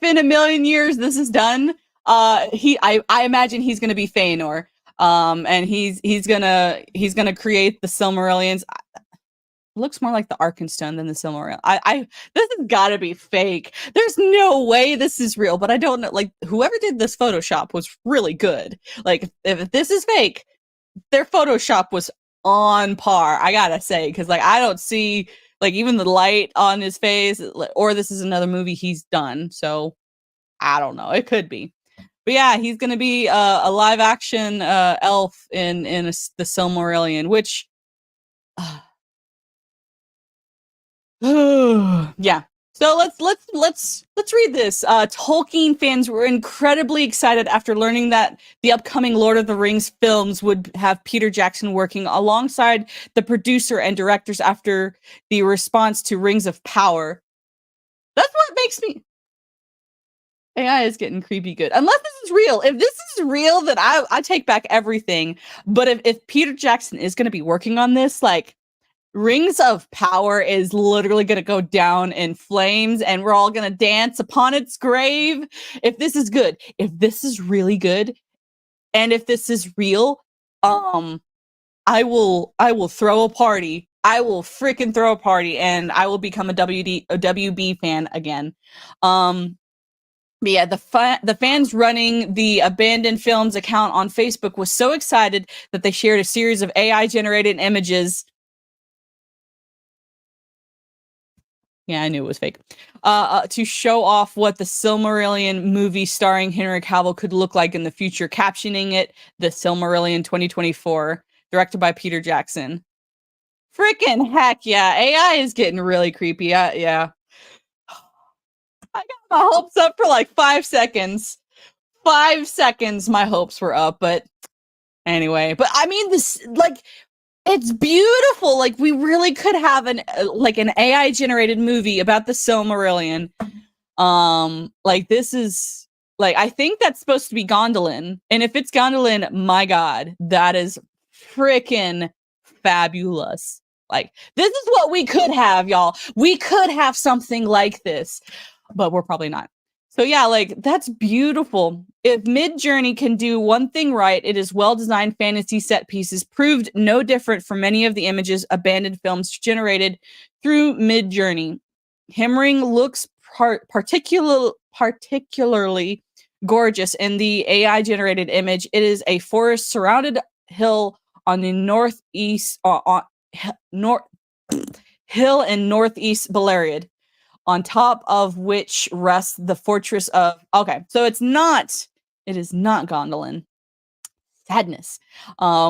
in a million years this is done, I imagine he's gonna be Feanor. And he's gonna create the Silmarillions. It looks more like the Arkenstone than the Silmarillion. This has got to be fake. There's no way this is real, but I don't know. Like whoever did this Photoshop was really good. Like if this is fake, their Photoshop was on par. I gotta say, because like I don't see like even the light on his face, or this is another movie he's done. So I don't know. It could be. But yeah, he's gonna be a live action elf in the Silmarillion, which yeah. So let's read this. Tolkien fans were incredibly excited after learning that the upcoming Lord of the Rings films would have Peter Jackson working alongside the producer and directors after the response to Rings of Power. That's what makes me. AI is getting creepy good. Unless this is real. If this is real, then I take back everything. But if Peter Jackson is going to be working on this, like, Rings of Power is literally going to go down in flames and we're all going to dance upon its grave. If this is good, if this is really good, and if this is real, I will throw a party. I will freaking throw a party and I will become a WB fan again. But yeah, the fans running the Abandoned Films account on Facebook was so excited that they shared a series of AI generated images. Yeah, I knew it was fake. To show off what the Silmarillion movie starring Henry Cavill could look like in the future, captioning it "The Silmarillion 2024," directed by Peter Jackson. Freaking heck yeah! AI is getting really creepy. Yeah, I got my hopes up for like 5 seconds. 5 seconds, my hopes were up, but anyway. But I mean, this, like, it's beautiful. Like, we really could have an AI generated movie about the Silmarillion. Like, this is, like, I think that's supposed to be Gondolin, and if it's Gondolin, my god, that is freaking fabulous. Like, this is what we could have, y'all. We could have something like this, but we're probably not. So yeah, like, that's beautiful. If Midjourney can do one thing right, it is well-designed fantasy set pieces proved no different from many of the images Abandoned Films generated through Midjourney. Hemmering looks particularly gorgeous in the AI-generated image. It is a forest-surrounded hill on the northeast, hill in northeast Beleriand, on top of which rests the fortress of. Okay, so it is not Gondolin. Sadness,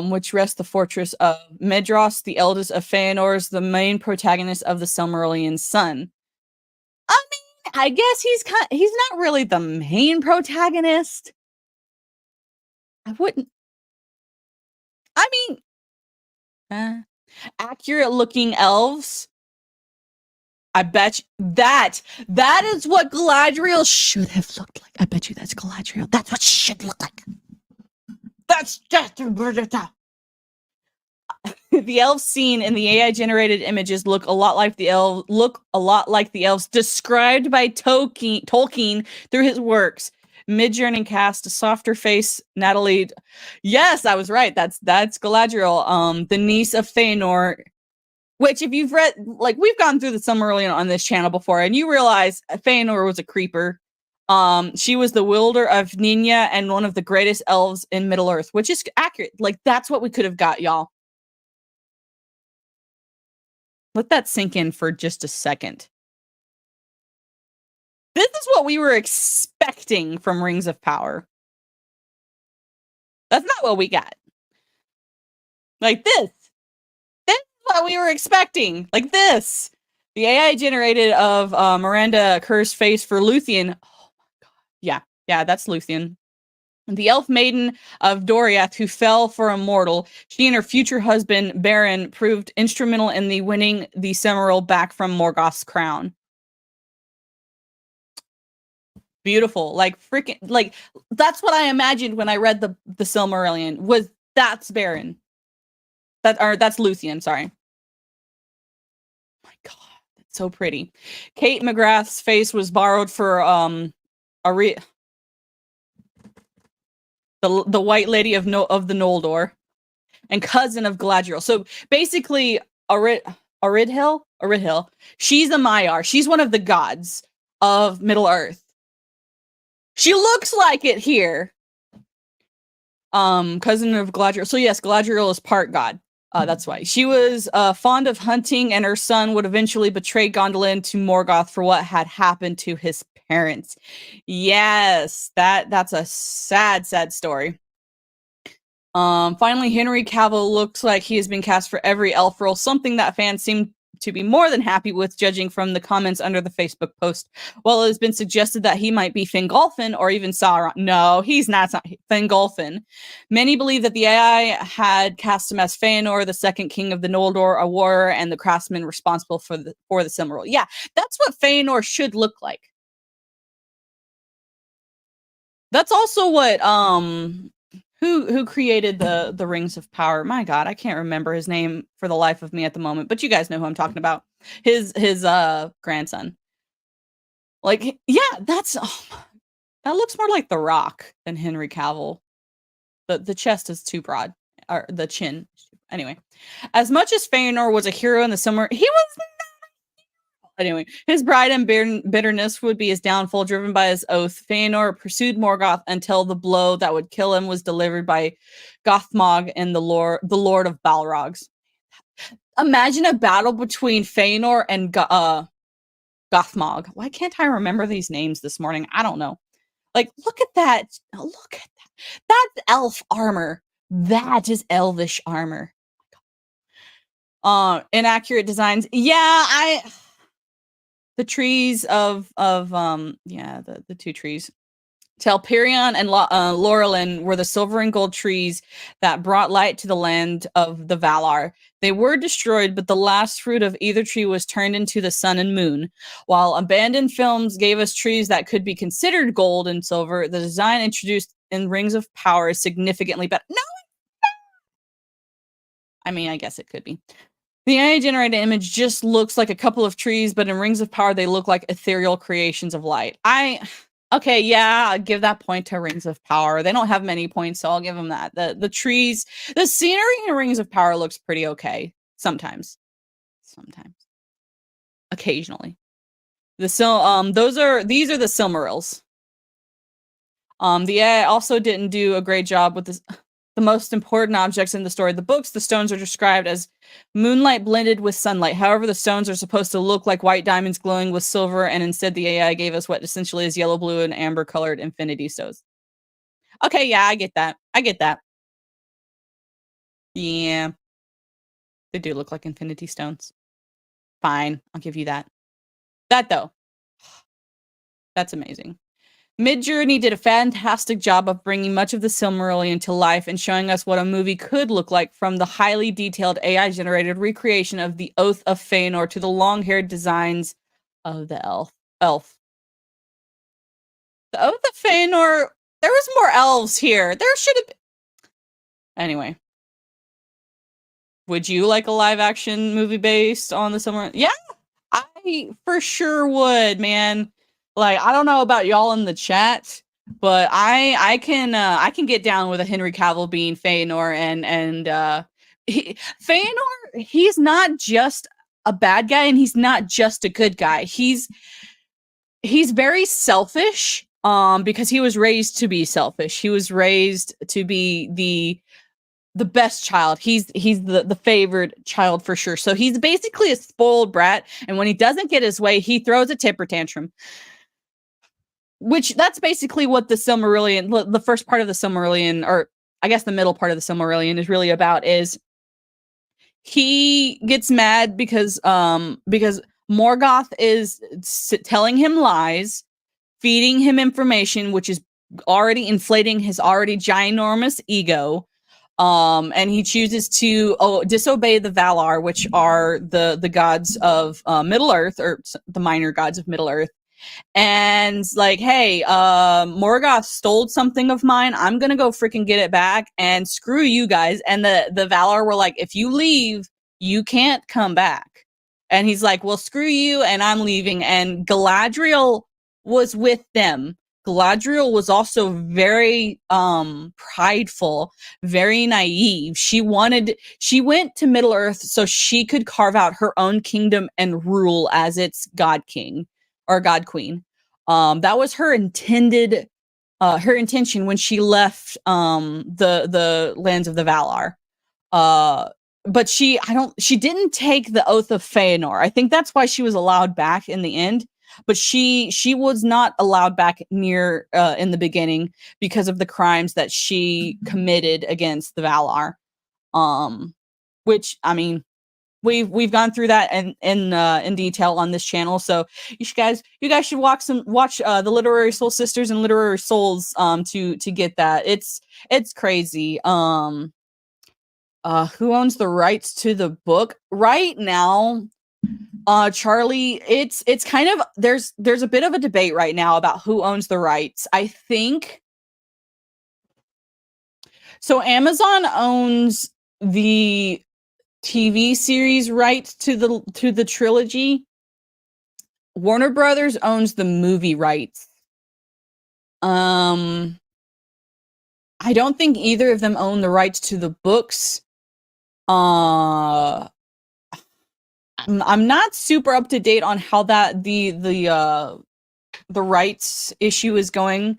which rests the fortress of Medros, the eldest of Feanor's, the main protagonist of the Silmarillion son. I mean, I guess he's not really the main protagonist. I wouldn't. I mean, accurate looking elves. I bet you that is what Galadriel should have looked like. I bet you that's Galadriel. That's what she should look like. That's just the elves seen in the AI generated images look a lot like the elves described by Tolkien through his works. Midjourney cast a softer face Natalie. Yes, I was right. That's Galadriel, the niece of Feanor. Which, if you've read, like, we've gone through the Silmarillion on this channel before, and you realize Feanor was a creeper. She was the wielder of Nina and one of the greatest elves in Middle Earth, which is accurate. Like, that's what we could have got, y'all. Let that sink in for just a second. This is what we were expecting from Rings of Power. That's not what we got. Like this. This is what we were expecting. Like this. The AI generated of Miranda Kerr's face for Luthien. Oh my god. Yeah, that's Luthien. The elf maiden of Doriath who fell for a mortal. She and her future husband, Beren, proved instrumental in the winning the Silmaril back from Morgoth's crown. Beautiful. Like, freaking, like, that's what I imagined when I read the Silmarillion, was that's Beren. That's Luthien, sorry. Oh my god, that's so pretty. Kate McGrath's face was borrowed for the White Lady of the Noldor, and cousin of Galadriel. So basically, Aridhil, she's a Maiar. She's one of the gods of Middle Earth. She looks like it here. Cousin of Galadriel. So yes, Galadriel is part god. That's why. She was fond of hunting, and her son would eventually betray Gondolin to Morgoth for what had happened to his parents. Yes, that's a sad story. Finally, Henry Cavill looks like he has been cast for every elf role, something that fans seem to be more than happy with, judging from the comments under the Facebook post. While it has been suggested that he might be Fingolfin or even Sauron, no, he's not Fingolfin. Many believe that the AI had cast him as Feanor, the second king of the Noldor, a warrior and the craftsman responsible for the Silmaril. Yeah, that's what Feanor should look like. That's also what who created the Rings of Power? My God, I can't remember his name for the life of me at the moment, but you guys know who I'm talking about. His grandson. Like, yeah, that looks more like The Rock than Henry Cavill. The chest is too broad, or the chin. Anyway, as much as Feanor was a hero in the summer, he was anyway, his pride and bitterness would be his downfall, driven by his oath. Feanor pursued Morgoth until the blow that would kill him was delivered by Gothmog and the Lord of Balrogs. Imagine a battle between Feanor and Gothmog. Why can't I remember these names this morning? I don't know. Like, look at that. Look at that. That's elf armor. That is elvish armor. Inaccurate designs. Yeah, the trees of the two trees. Telperion and Laurelin were the silver and gold trees that brought light to the land of the Valar. They were destroyed, but the last fruit of either tree was turned into the sun and moon. While abandoned films gave us trees that could be considered gold and silver, the design introduced in Rings of Power is significantly better. No! I mean, I guess it could be. The AI-generated image just looks like a couple of trees, but in Rings of Power, they look like ethereal creations of light. Okay, yeah, I'll give that point to Rings of Power. They don't have many points, so I'll give them that. The trees, the scenery in Rings of Power looks pretty okay. Sometimes. Occasionally. These are the Silmarils. The AI also didn't do a great job with this. The most important objects in the story of the books, the stones are described as moonlight blended with sunlight. However, the stones are supposed to look like white diamonds glowing with silver, and instead the AI gave us what essentially is yellow, blue, and amber colored infinity stones. Okay, yeah, I get that. Yeah. They do look like infinity stones. Fine, I'll give you that. That, though. That's amazing. Midjourney did a fantastic job of bringing much of the Silmarillion to life and showing us what a movie could look like, from the highly detailed AI-generated recreation of the Oath of Feanor to the long-haired designs of the elf. The Oath of Feanor, there was more elves here. There should have been... Anyway. Would you like a live-action movie based on the Silmarillion? Yeah, I for sure would, man. Like, I don't know about y'all in the chat, but I can get down with a Henry Cavill being Feanor and Feanor, he's not just a bad guy and he's not just a good guy. He's very selfish because he was raised to be selfish. He was raised to be the best child. He's the favored child for sure. So he's basically a spoiled brat, and when he doesn't get his way, he throws a temper tantrum. Which that's basically what the Silmarillion, the first part of the Silmarillion, or I guess the middle part of the Silmarillion is really about, is he gets mad because Morgoth is telling him lies, feeding him information, which is already inflating his already ginormous ego. And he chooses to disobey the Valar, which are the gods of Middle Earth, or the minor gods of Middle Earth. And like, hey, Morgoth stole something of mine. I'm gonna go freaking get it back, and screw you guys. And the Valar were like, if you leave, you can't come back. And he's like, well, screw you, and I'm leaving. And Galadriel was with them. Galadriel was also very prideful, very naive. She went to Middle Earth so she could carve out her own kingdom and rule as its god king or god queen. That was her intention when she left the lands of the Valar. But she didn't take the Oath of Feanor. I think that's why she was allowed back in the end. But she was not allowed back near in the beginning because of the crimes that she committed against the Valar. Which, I mean, we've gone through that in detail on this channel. So you guys should watch the Literary Soul Sisters and Literary Souls to get that. It's crazy. Who owns the rights to the book right now? Charlie, it's kind of there's a bit of a debate right now about who owns the rights. I think so. Amazon owns the TV series rights to the trilogy. Warner Brothers owns the movie rights. I don't think either of them own the rights to the books. I'm not super up to date on how that the rights issue is going.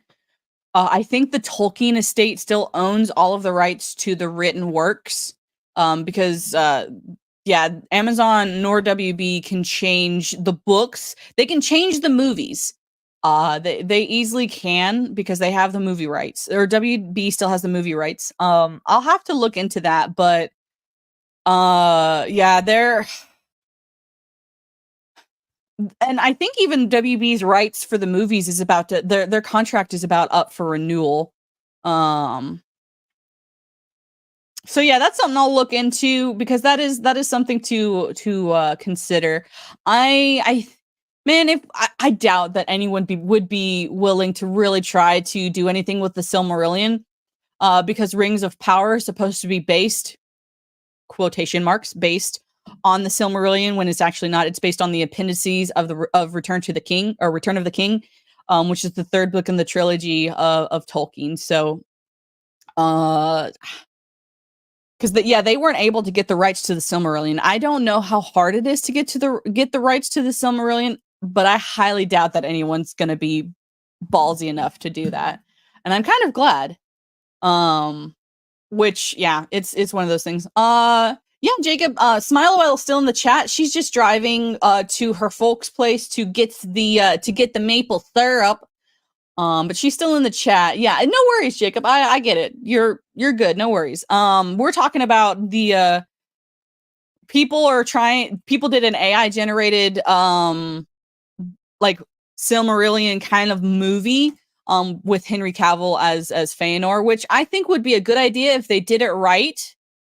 I think the Tolkien estate still owns all of the rights to the written works, because Amazon nor WB can change the books. They can change the movies. They easily can because they have the movie rights, or WB still has the movie rights. I'll have to look into that, but they're, and I think even WB's rights for the movies is about to, their contract is about up for renewal. So yeah, that's something I'll look into, because that is something to consider. Man, if I doubt that anyone would be willing to really try to do anything with the Silmarillion, because Rings of Power is supposed to be based, quotation marks, based on the Silmarillion, when it's actually not. It's based on the appendices of Return to the King, or Return of the King, which is the third book in the trilogy of Tolkien. So, because they weren't able to get the rights to the Silmarillion. I don't know how hard it is to get the rights to the Silmarillion, but I highly doubt that anyone's going to be ballsy enough to do that. And I'm kind of glad. Which, yeah, it's one of those things. Jacob, Smile While still in the chat. She's just driving to her folks' place to get the maple syrup. But she's still in the chat. Yeah, no worries, Jacob. I get it. You're good. No worries. We're talking about the people did an AI generated like Silmarillion kind of movie with Henry Cavill as Feanor, which I think would be a good idea if they did it right.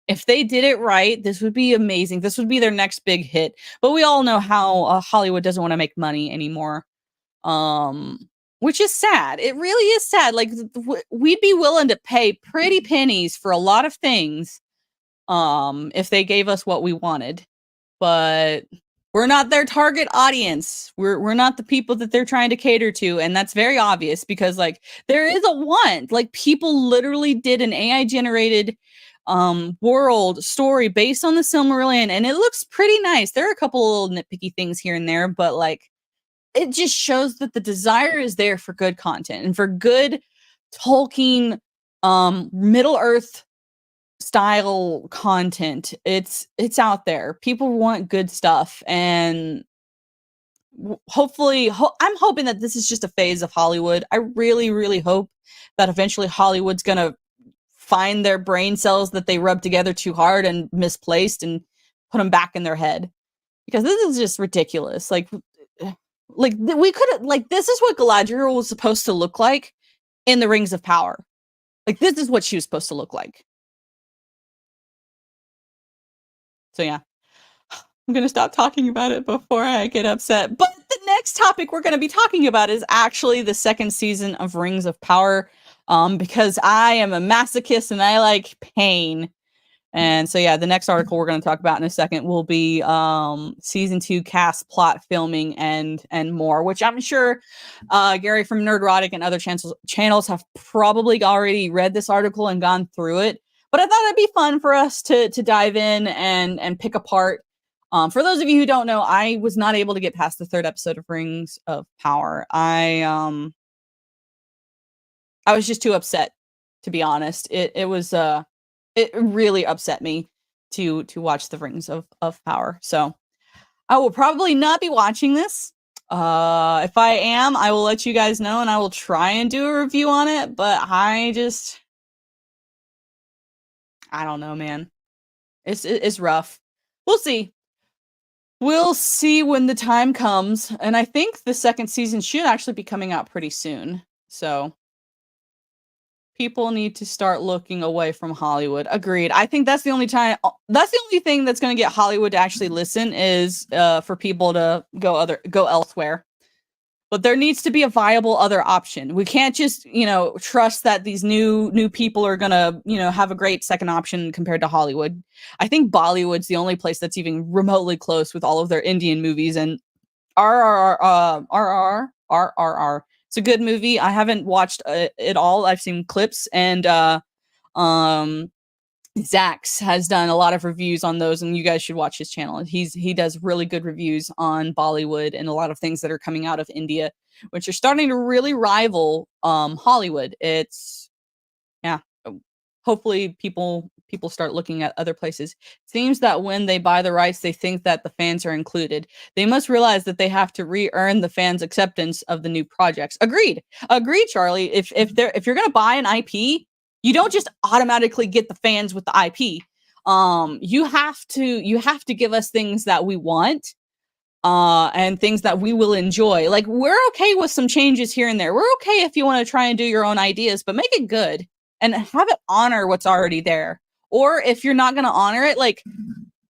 If they did it right, this would be amazing. This would be their next big hit. But we all know how Hollywood doesn't want to make money anymore. Which is sad. It really is sad. Like, we'd be willing to pay pretty pennies for a lot of things if they gave us what we wanted. But we're not their target audience. We're not the people that they're trying to cater to, and that's very obvious, because like there is a want. Like, people literally did an AI generated world story based on the Silmarillion, and it looks pretty nice. There are a couple little nitpicky things here and there, but like, it just shows that the desire is there for good content and for good Tolkien Middle Earth style content. It's out there. People want good stuff, and hopefully I'm hoping that this is just a phase of Hollywood. I really, really hope that eventually Hollywood's gonna find their brain cells that they rubbed together too hard and misplaced, and put them back in their head, because this is just ridiculous. We could have, like, this is what Galadriel was supposed to look like in the Rings of Power. Like, this is what she was supposed to look like. So yeah, I'm going to stop talking about it before I get upset. But the next topic we're going to be talking about is actually the second season of Rings of Power, because I am a masochist and I like pain. And so, yeah, the next article we're going to talk about in a second will be season 2 cast, plot, filming, and more, which I'm sure Gary from Nerdrotic and other channels have probably already read this article and gone through it. But I thought it'd be fun for us to dive in and pick apart. For those of you who don't know, I was not able to get past the 3rd episode of Rings of Power. I was just too upset, to be honest. It really upset me to watch the Rings of Power. So I will probably not be watching this. If I am, I will let you guys know, and I will try and do a review on it. But I don't know, man. It's rough. We'll see. We'll see when the time comes, and I think the second season should actually be coming out pretty soon. So people need to start looking away from Hollywood. Agreed. I think that's the only time. That's the only thing that's going to get Hollywood to actually listen is for people to go elsewhere. But there needs to be a viable other option. We can't just, trust that these new people are gonna, have a great second option compared to Hollywood. I think Bollywood's the only place that's even remotely close with all of their Indian movies, and RRR. It's a good movie. I haven't watched it all. I've seen clips, and um Zax has done a lot of reviews on those, and you guys should watch his channel. He does really good reviews on Bollywood and a lot of things that are coming out of India, which are starting to really rival Hollywood. It's yeah. Hopefully people start looking at other places. Seems that when they buy the rights, they think that the fans are included. They must realize that they have to re-earn the fans' acceptance of the new projects. Agreed, Charlie. If you're gonna buy an IP, you don't just automatically get the fans with the IP. You have to give us things that we want, and things that we will enjoy. Like, we're okay with some changes here and there. We're okay if you want to try and do your own ideas, but make it good and have it honor what's already there. Or if you're not going to honor it, like,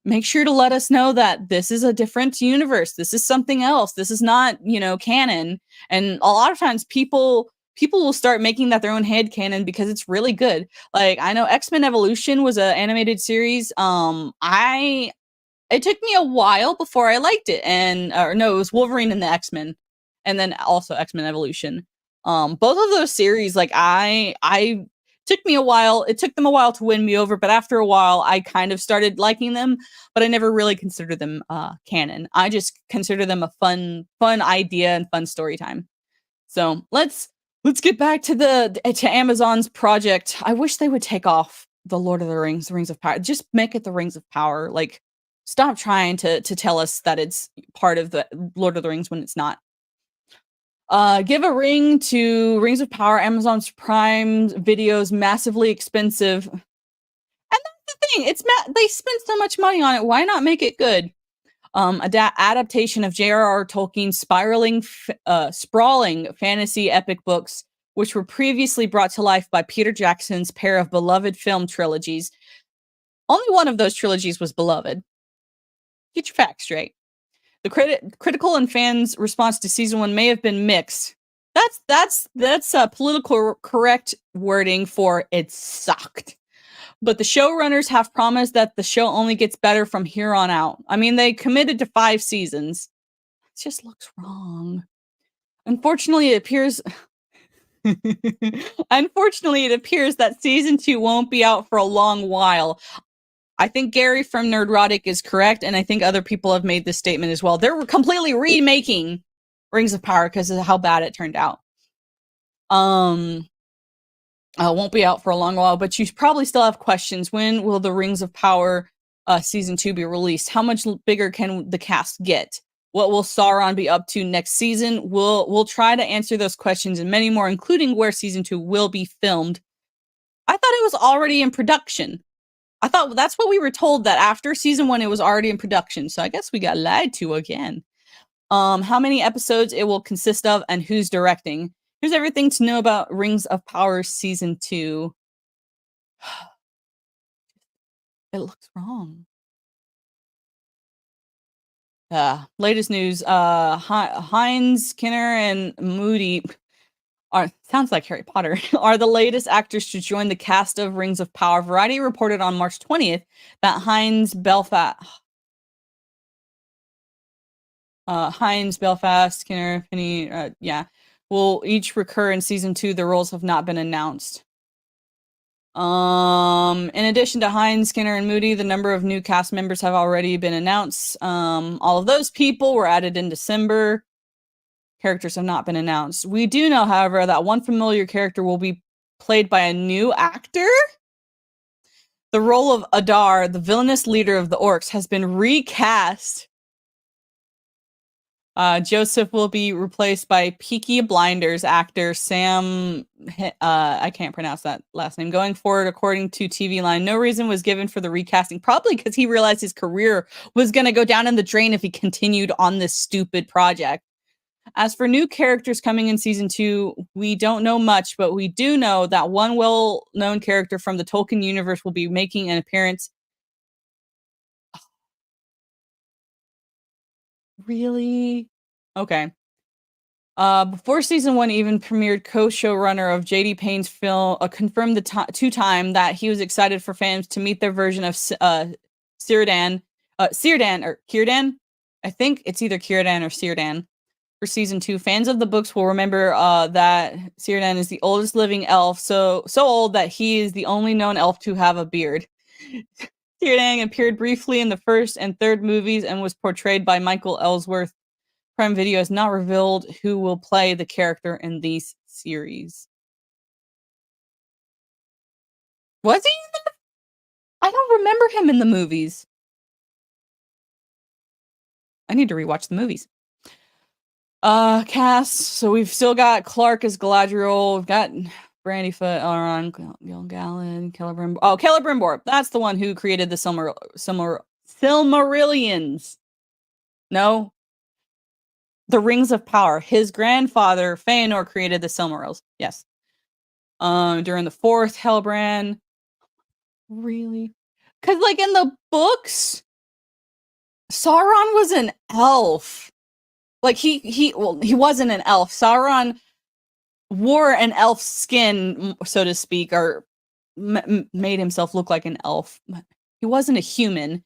make sure to let us know that this is a different universe. This is something else. This is not, canon. And a lot of times people will start making that their own head canon because it's really good. Like, I know X-Men Evolution was an animated series. It took me a while before I liked it, and or no, it was Wolverine and the X-Men, and then also X-Men Evolution. Both of those series, like, I took me a while. It took them a while to win me over, but after a while, I kind of started liking them. But I never really considered them canon. I just consider them a fun idea and fun story time. So let's get back to Amazon's project. I wish they would take off the Lord of the Rings, the Rings of Power. Just make it the Rings of Power. Like, stop trying to tell us that it's part of the Lord of the Rings when it's not. Give a ring to Rings of Power. Amazon's Prime Video's massively expensive. And that's the thing. They spent so much money on it. Why not make it good? Adaptation of J.R.R. Tolkien's sprawling fantasy epic books, which were previously brought to life by Peter Jackson's pair of beloved film trilogies. Only one of those trilogies was beloved. Get your facts straight. The critical and fans' response to season 1 may have been mixed. That's political correct wording for it sucked. But the showrunners have promised that the show only gets better from here on out. I mean, they committed to 5 seasons. It just looks wrong. Unfortunately, it appears that season 2 won't be out for a long while. I think Gary from Nerdrotic is correct, and I think other people have made this statement as well. They're completely remaking Rings of Power because of how bad it turned out. Won't be out for a long while, but you probably still have questions. When will the Rings of Power season 2 be released? How much bigger can the cast get? What will Sauron be up to next season? We'll try to answer those questions and many more, including where season 2 will be filmed. I thought it was already in production. I thought that's what we were told, that after season 1 it was already in production. So I guess we got lied to again. How many episodes it will consist of and who's directing. Here's everything to know about Rings of Power season 2. It looks wrong. Latest news. Hines, Skinner, and Moody sounds like Harry Potter, are the latest actors to join the cast of Rings of Power. Variety reported on March 20th that Hines, Belfast, Skinner, Finney, will each recur in season 2. The roles have not been announced. In addition to Hines, Skinner, and Moody, the number of new cast members have already been announced. All of those people were added in December. Characters have not been announced. We do know, however, that one familiar character will be played by a new actor. The role of Adar, the villainous leader of the orcs, has been recast. Joseph will be replaced by Peaky Blinders actor Sam. I can't pronounce that last name. Going forward, according to TV Line, no reason was given for the recasting. Probably because he realized his career was going to go down in the drain if he continued on this stupid project. As for new characters coming in season 2, we don't know much, but we do know that one well-known character from the Tolkien universe will be making an appearance. Really? Okay. Before season 1 even premiered, co-showrunner of J.D. Payne's film confirmed the two-time that he was excited for fans to meet their version of Círdan, or Círdan. I think it's either Círdan or Círdan. For season 2, fans of the books will remember that Círdan is the oldest living elf, so old that he is the only known elf to have a beard. Círdan appeared briefly in the first and third movies and was portrayed by Michael Ellsworth. Prime Video has not revealed who will play the character in these series. Was he? I don't remember him in the movies. I need to rewatch the movies. Cast. So we've still got Clark as Galadriel. We've got Brandyfoot, Elrond, Gilgalad, Celebrimbor. Oh, Celebrimbor. That's the one who created the Silmarillions. No. The Rings of Power. His grandfather, Feanor, created the Silmarils. Yes. During the fourth Hellbrand. Really? Because, like, in the books, Sauron was an elf. Like, he wasn't an elf. Sauron wore an elf skin, so to speak, or made himself look like an elf. He wasn't a human.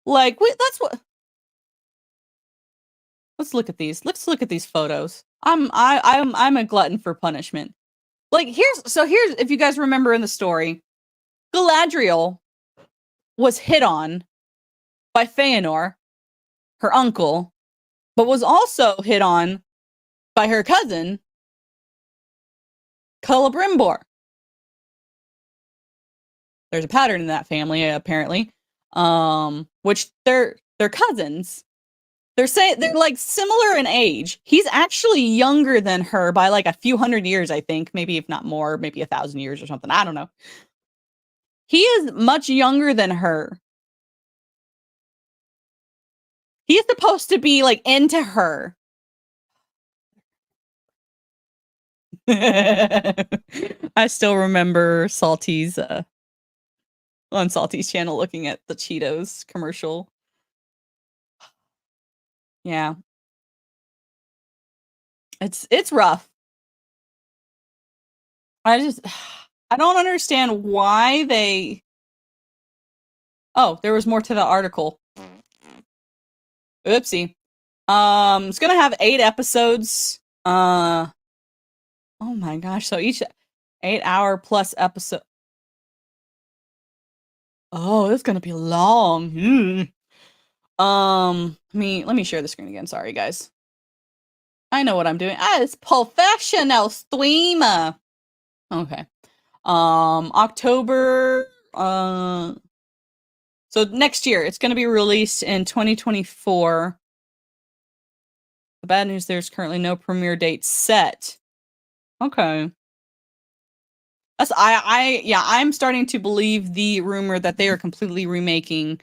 Like, that's what. Let's look at these. Let's look at these photos. I'm a glutton for punishment. Like, here's if you guys remember in the story, Galadriel was hit on by Feanor, her uncle, but was also hit on by her cousin, Celebrimbor. There's a pattern in that family, apparently. Which they're cousins. They're like similar in age. He's actually younger than her by like a few hundred years, I think. Maybe if not more, maybe 1,000 years or something. I don't know. He is much younger than her. He is supposed to be like into her. I still remember Salty's on Salty's channel looking at the Cheetos commercial. Yeah. It's rough. I don't understand why they. Oh, there was more to the article. Oopsie. It's gonna have 8 episodes. Oh my gosh! So each 8-hour plus episode. Oh, it's gonna be long. Let me share the screen again. Sorry, guys. I know what I'm doing. It's professional streamer. Okay. October. So next year, it's going to be released in 2024. The bad news: there's currently no premiere date set. Okay. I'm starting to believe the rumor that they are completely remaking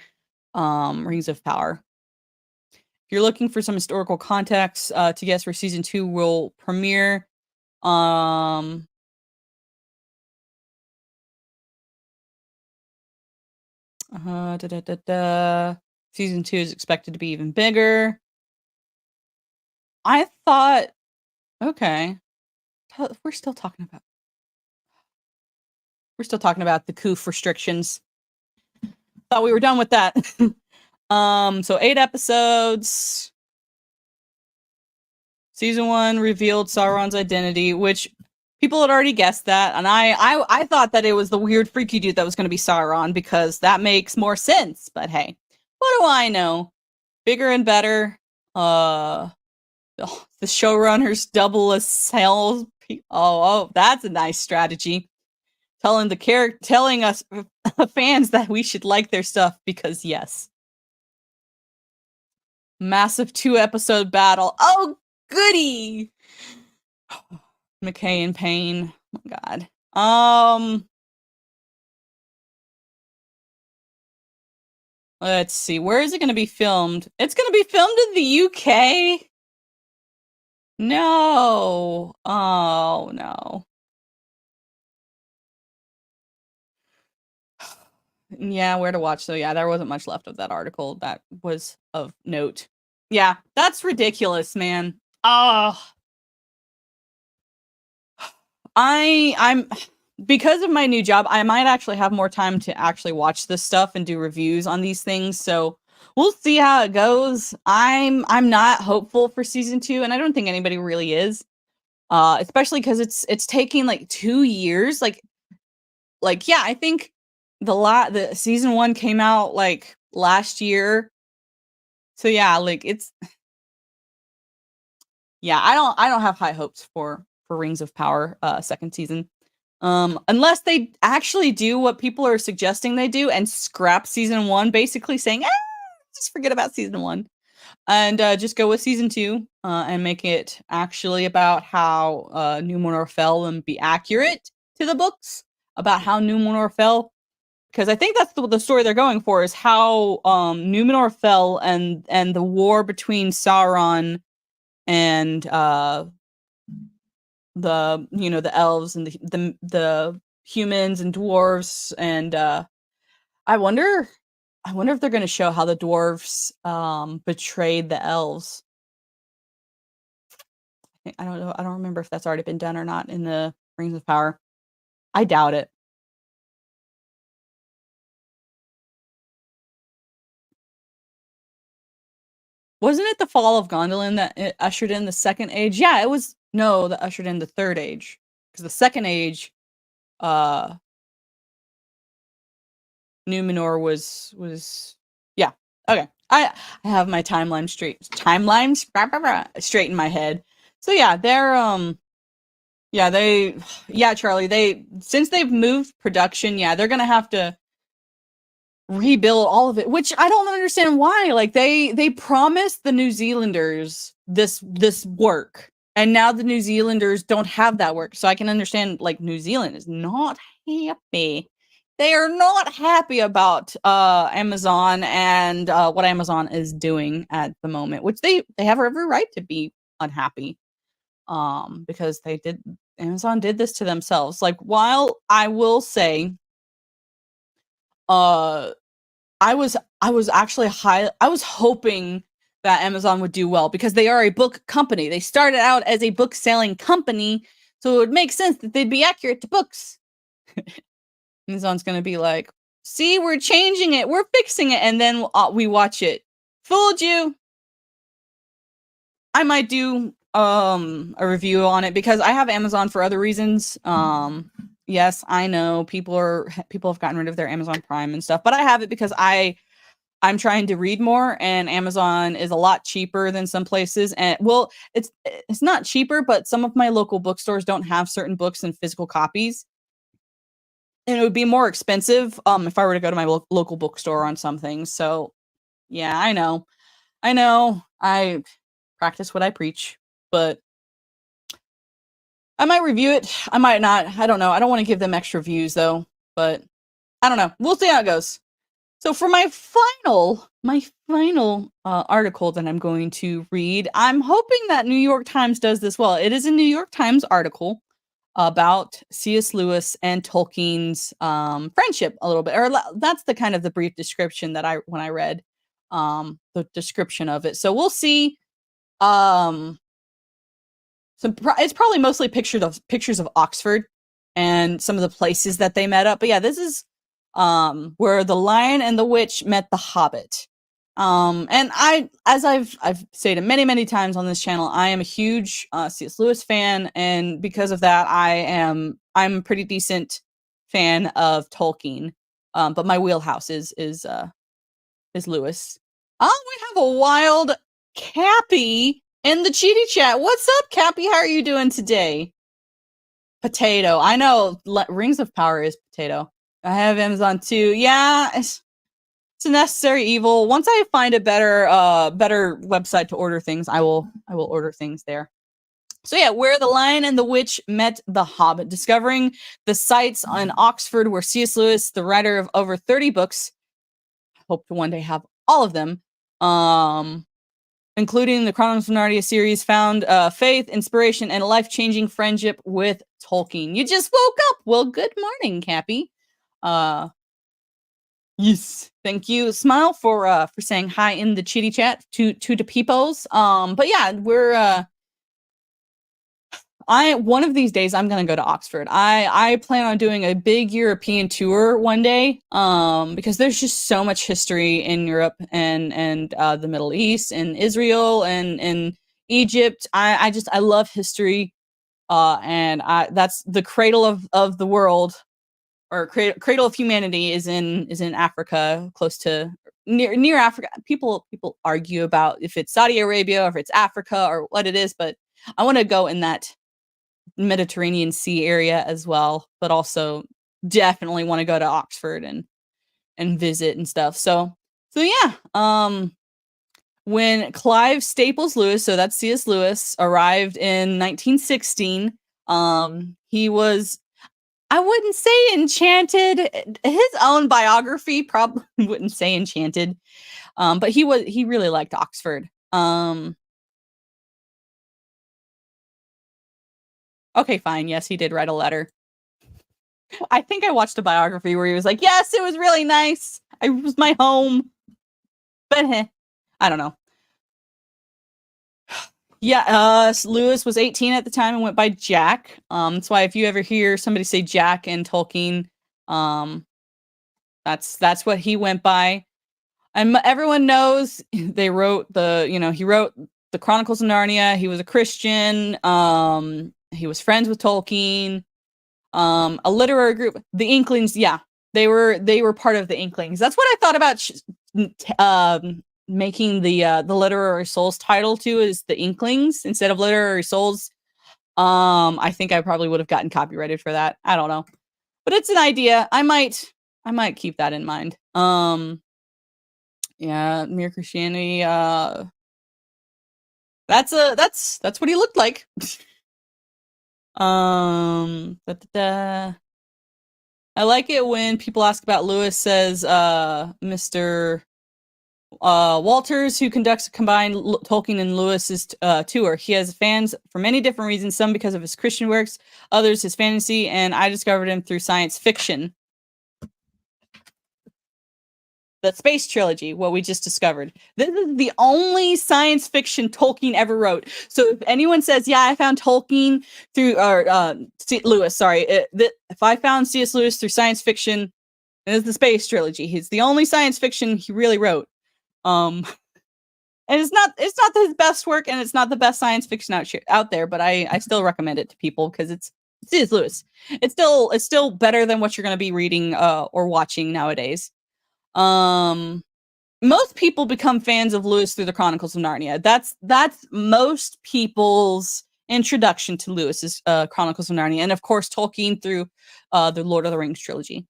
Rings of Power. If you're looking for some historical context to guess where season 2 will premiere, season 2 is expected to be even bigger. I thought, okay, we're still talking about the COOF restrictions. Thought we were done with that. So 8 episodes. Season 1 revealed Sauron's identity, which people had already guessed that, and I thought that it was the weird freaky dude that was going to be Sauron because that makes more sense. But hey, what do I know? Bigger and better. The showrunners double as sales. Oh, that's a nice strategy. Telling us fans that we should like their stuff because yes. Massive 2-episode battle. Oh, goody! McKay and Payne. Oh my god. Let's see. Where is it going to be filmed? It's going to be filmed in the UK. No. Oh, no. Yeah, where to watch. So yeah, there wasn't much left of that article that was of note. Yeah, that's ridiculous, man. Oh, I'm because of my new job, I might actually have more time to actually watch this stuff and do reviews on these things. So we'll see how it goes. I'm not hopeful for season 2, and I don't think anybody really is. Especially because it's taking like 2 years. Like yeah, I think the season 1 came out like last year. So yeah, like it's yeah, I don't have high hopes for Rings of Power second season. Unless they actually do what people are suggesting they do and scrap season 1, basically saying, just forget about season 1 and just go with season 2 and make it actually about how Numenor fell and be accurate to the books about how Numenor fell. Because I think that's the story they're going for is how Numenor fell and the war between Sauron and the elves and the humans and dwarves and I wonder if they're going to show how the dwarves betrayed the elves. I don't know. I don't remember if that's already been done or not in the Rings of Power. I doubt it. Wasn't it the fall of Gondolin that it ushered in the second age? Yeah, it was. No, that ushered in the third age. Because the second age, uh, Numenor was yeah. Okay. I have my timeline straight in my head. So yeah, Charlie, since they've moved production, yeah, they're gonna have to rebuild all of it, which I don't understand why. Like they promised the New Zealanders this work, and now the New Zealanders don't have that work. So I can understand like New Zealand is not happy. They are not happy about Amazon and what Amazon is doing at the moment, which they have every right to be unhappy. Because Amazon did this to themselves. Like while I will say uh I was actually I was hoping that Amazon would do well because they are a book company. They started out as a book selling company, so it would make sense that they'd be accurate to books. Amazon's going to be like, "See, we're changing it. We're fixing it." And then we watch it. Fooled you. I might do a review on it because I have Amazon for other reasons. Yes, I know people have gotten rid of their Amazon Prime and stuff, but I have it because I'm trying to read more, and Amazon is a lot cheaper than some places. And well, it's not cheaper, but some of my local bookstores don't have certain books in physical copies, and it would be more expensive if I were to go to my local bookstore on some things. So yeah, I know, I practice what I preach, but I might review it. I might not. I don't know. I don't want to give them extra views though, but I don't know. We'll see how it goes. So for my final article that I'm going to read, I'm hoping that New York Times does this well. It is a New York Times article about C.S. Lewis and Tolkien's friendship a little bit, or that's the kind of the brief description that when I read the description of it. So we'll see. It's probably mostly pictures of Oxford and some of the places that they met up. But yeah, this is where the Lion and the Witch met the Hobbit. And as I've stated many times on this channel, I am a huge C.S. Lewis fan, and because of that, I'm a pretty decent fan of Tolkien. But my wheelhouse is Lewis. Oh, we have a wild Cappy in the Cheaty Chat. What's up, Cappy? How are you doing today? Potato. I know Rings of Power is potato. I have Amazon too. Yeah. It's a necessary evil. Once I find a better website to order things, I will order things there. So yeah, where the Lion and the Witch met the Hobbit, discovering the sites in Oxford where C.S. Lewis, the writer of over 30 books, hope to one day have all of them, including the Chronicles of Narnia series, found faith, inspiration, and a life-changing friendship with Tolkien. You just woke up. Well, good morning, Cappy. Yes, thank you, Smile, for saying hi in the chitty chat to the peoples. But yeah, we're one of these days I'm gonna go to Oxford. I plan on doing a big European tour one day, because there's just so much history in Europe and the Middle East and Israel and Egypt. I love history, and that's the cradle of the world, or cradle of humanity is in Africa, close to near Africa. People argue about if it's Saudi Arabia or if it's Africa or what it is, but I want to go in that Mediterranean Sea area as well, but also definitely want to go to Oxford and visit and stuff. So yeah. When Clive Staples Lewis, so that's C.S. Lewis, arrived in 1916, he was, I wouldn't say enchanted. His own biography probably wouldn't say enchanted. But he really liked Oxford. Okay, fine. Yes, he did write a letter. I think I watched a biography where he was like, yes, it was really nice. It was my home. But I don't know. Yeah, Lewis was 18 at the time and went by Jack. That's why if you ever hear somebody say Jack and Tolkien, that's what he went by. And everyone knows they wrote he wrote the Chronicles of Narnia. He was a Christian. He was friends with Tolkien. A literary group, the Inklings. Yeah, they were part of the Inklings. That's what I thought about making the Literary Souls title too, is the Inklings instead of Literary Souls. I think I probably would have gotten copyrighted for that. I don't know, but it's an idea. I might keep that in mind. Yeah, Mere Christianity. That's what he looked like. Da, da, da. I like it when people ask about Lewis, says Mr. Walters, who conducts a combined Tolkien and Lewis's tour. He has fans for many different reasons, some because of his Christian works, others his fantasy, and I discovered him through science fiction. The Space Trilogy, what we just discovered. This is the only science fiction Tolkien ever wrote. So if anyone says, yeah, I found Tolkien through, or Lewis, sorry. If I found C.S. Lewis through science fiction, it's the Space Trilogy. He's the only science fiction he really wrote. And it's not his best work, and it's not the best science fiction out there, but I still recommend it to people because it's C.S. Lewis. It's still better than what you're going to be reading or watching nowadays. Most people become fans of Lewis through the Chronicles of Narnia. That's most people's introduction to Lewis's Chronicles of Narnia, and of course Tolkien through the Lord of the Rings trilogy.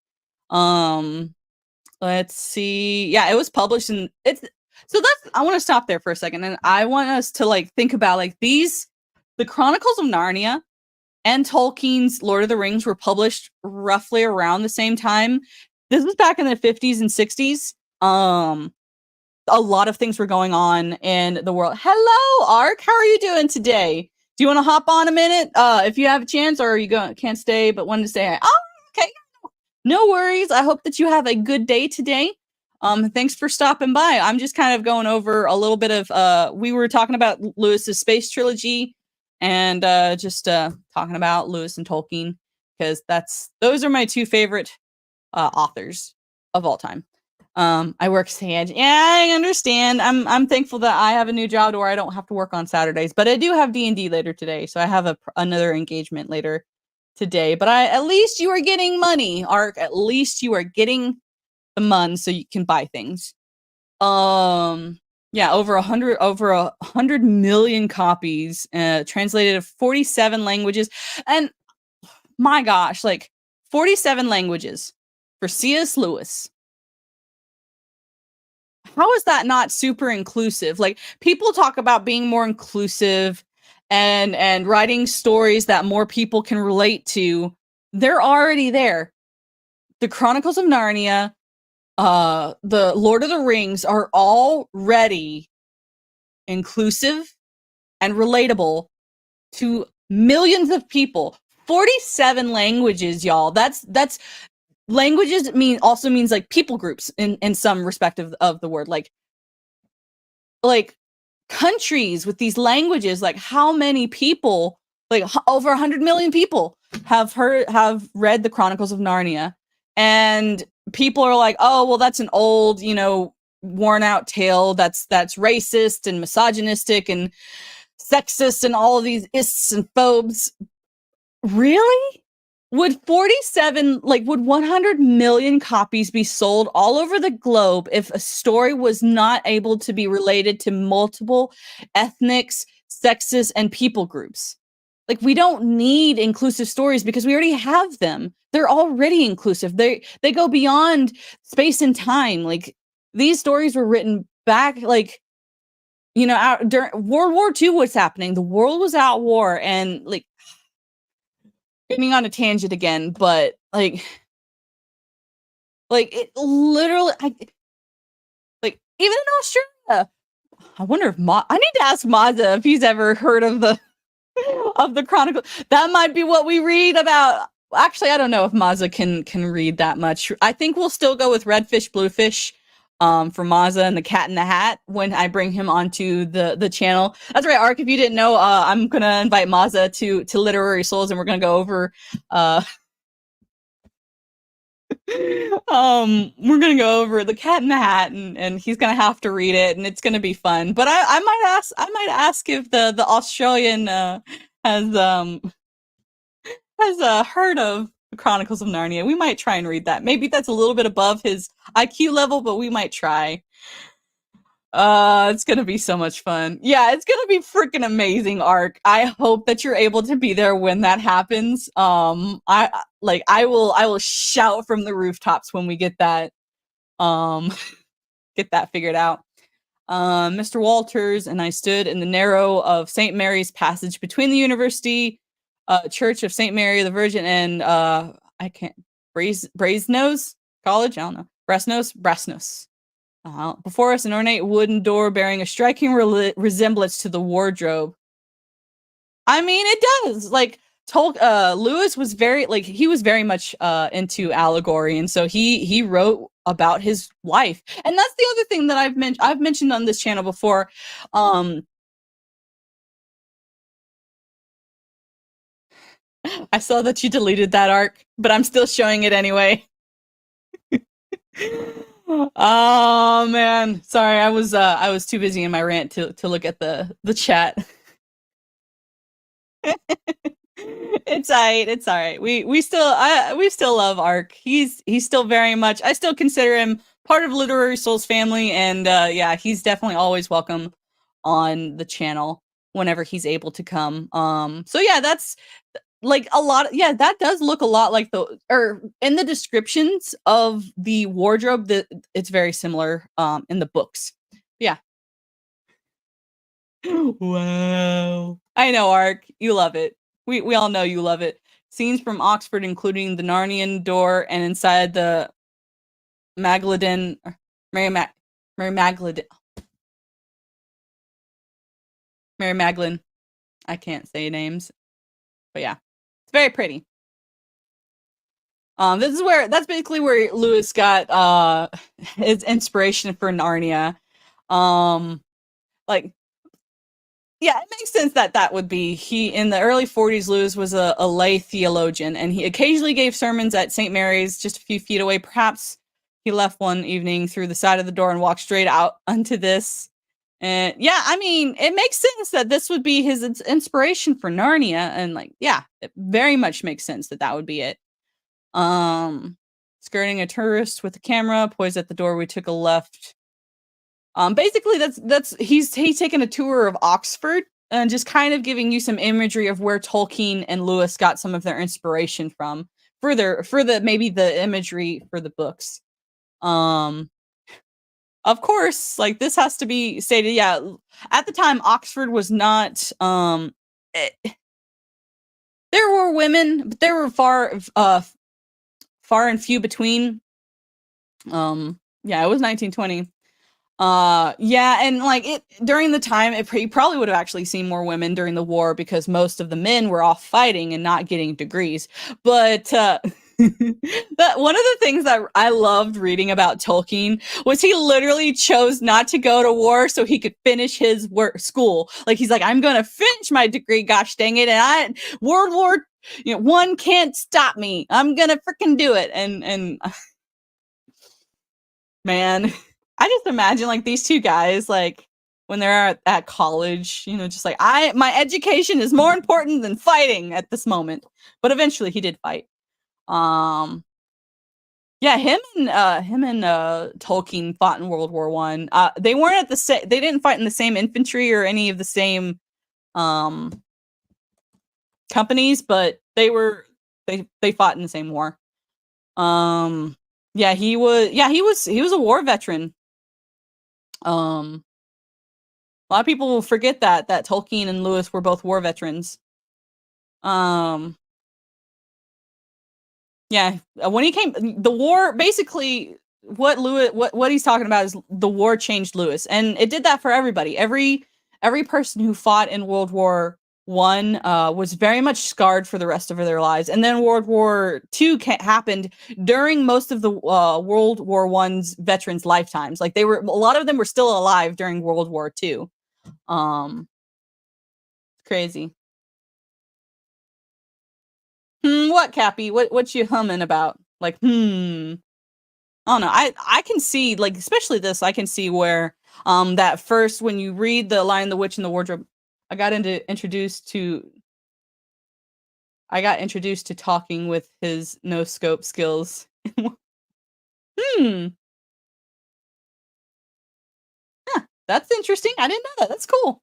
Let's see. Yeah, it was published in I want to stop there for a second, and I want us to think about the Chronicles of Narnia and Tolkien's Lord of the Rings were published roughly around the same time. This was back in the 50s and 60s. A lot of things were going on in the world. Hello, Ark. How are you doing today? Do you want to hop on a minute? If you have a chance, or you can't stay, but wanted to say hi. Oh, okay. No worries. I hope that you have a good day today. Thanks for stopping by. I'm just kind of going over a little bit of we were talking about Lewis's Space Trilogy, and just talking about Lewis and Tolkien, because those are my two favorite authors of all time. I work Sand. Yeah, I understand. I'm thankful that I have a new job where I don't have to work on Saturdays, but I do have D&D later today, so I have another engagement later today. But at least you are getting money, Ark. At least you are getting the mun so you can buy things. Yeah, over 100 million copies, translated to 47 languages, and my gosh, 47 languages for C.S. Lewis. how is that not super inclusive? Like, people talk about being more inclusive and writing stories that more people can relate to. They're already there. The Chronicles of Narnia, the Lord of the Rings are already inclusive and relatable to millions of people. 47 languages, y'all. That's languages also means like people groups in some respect of the word. Like countries with these languages, like how many people, like over 100 million people have read the Chronicles of Narnia. And people are like, oh, well, that's an old, worn out tale that's racist and misogynistic and sexist and all of these ists and phobes. Really? Would 100 million copies be sold all over the globe if a story was not able to be related to multiple ethnics, sexes, and people groups? Like, we don't need inclusive stories because we already have them. They're already inclusive. They go beyond space and time. Like, these stories were written back, out during World War II. What's happening? The world was at war, and getting on a tangent again, but like it literally, even in Australia. I wonder if I need to ask Mazda if he's ever heard of the of the Chronicle. That might be what we read about. Actually, I don't know if Mazda can read that much. I think we'll still go with Redfish, Bluefish, for Mazda and the Cat in the Hat when I bring him onto the channel. That's right, Ark. If you didn't know, I'm gonna invite Mazda to Literary Souls, and we're gonna go over we're gonna go over the Cat in the Hat, and he's gonna have to read it, and it's gonna be fun. But I might ask if the Australian has heard of the Chronicles of Narnia. We might try and read that. Maybe that's a little bit above his IQ level, but we might try. It's gonna be so much fun. Yeah, it's gonna be freaking amazing, Ark. I hope that you're able to be there when that happens. I will shout from the rooftops when we get that get that figured out. Mr. Walters and I stood in the narrow of St. Mary's passage between the University Church of St. Mary the Virgin and I can't Brasenose College. I don't know. Brasenose. Before us, an ornate wooden door bearing a striking resemblance to the wardrobe. I mean, it does. Like, Lewis was he was very much into allegory, and so he wrote about his wife. And that's the other thing that I've mentioned on this channel before. I saw that you deleted that Ark, but I'm still showing it anyway. Oh man, sorry, I was too busy in my rant to look at the chat. It's all right. We still love Ark. He's still very much. I still consider him part of Literary Souls family, and yeah, he's definitely always welcome on the channel whenever he's able to come. So yeah, that's like a lot. Yeah, that does look a lot like in the descriptions of the wardrobe. That it's very similar in the books. Yeah. Wow. I know, Ark. You love it. We all know you love it. Scenes from Oxford, including the Narnian door and inside the Magdalene, Mary Magdalene. Mary Magdalene. I can't say names, but yeah, it's very pretty. That's basically where Lewis got his inspiration for Narnia. Like, yeah, it makes sense that would be. In the early 40s, Lewis was a lay theologian, and he occasionally gave sermons at St. Mary's just a few feet away. Perhaps he left one evening through the side of the door and walked straight out onto this. And yeah, I mean, it makes sense that this would be his inspiration for Narnia, and yeah, it very much makes sense that would be it. Skirting a tourist with a camera, poised at the door, we took a left. Basically, he's taken a tour of Oxford and just kind of giving you some imagery of where Tolkien and Lewis got some of their inspiration from maybe the imagery for the books. of course, like this has to be stated. Yeah, at the time, Oxford was not. There were women, but there were far and few between. Yeah, it was 1920. Yeah, and like it during the time, you probably would have actually seen more women during the war because most of the men were off fighting and not getting degrees. But but one of the things that I loved reading about Tolkien was he literally chose not to go to war so he could finish his school. Like he's like, I'm gonna finish my degree, gosh dang it, and World War one can't stop me. I'm gonna freaking do it. And man, I just imagine like these two guys, like when they're at college, just like my education is more important than fighting at this moment. But eventually he did fight. Yeah, him and Tolkien fought in World War One. They weren't at the same. They didn't fight in the same infantry or any of the same companies, but they fought in the same war. Yeah, he was a war veteran. A lot of people forget that Tolkien and Lewis were both war veterans. Yeah, when he came, the war basically what he's talking about is the war changed Lewis, and it did that for everybody. Every person who fought in World War One was very much scarred for the rest of their lives, and then World War Two happened during most of the World War One's veterans' lifetimes. Like a lot of them were still alive during World War Two. Crazy. What, Cappy? What you humming about? Like, I don't know. I can see, like, especially this, I can see where that first when you read the Lion, the Witch, and the Wardrobe, I got introduced to talking with his no scope skills. Yeah, that's interesting. I didn't know that. That's cool.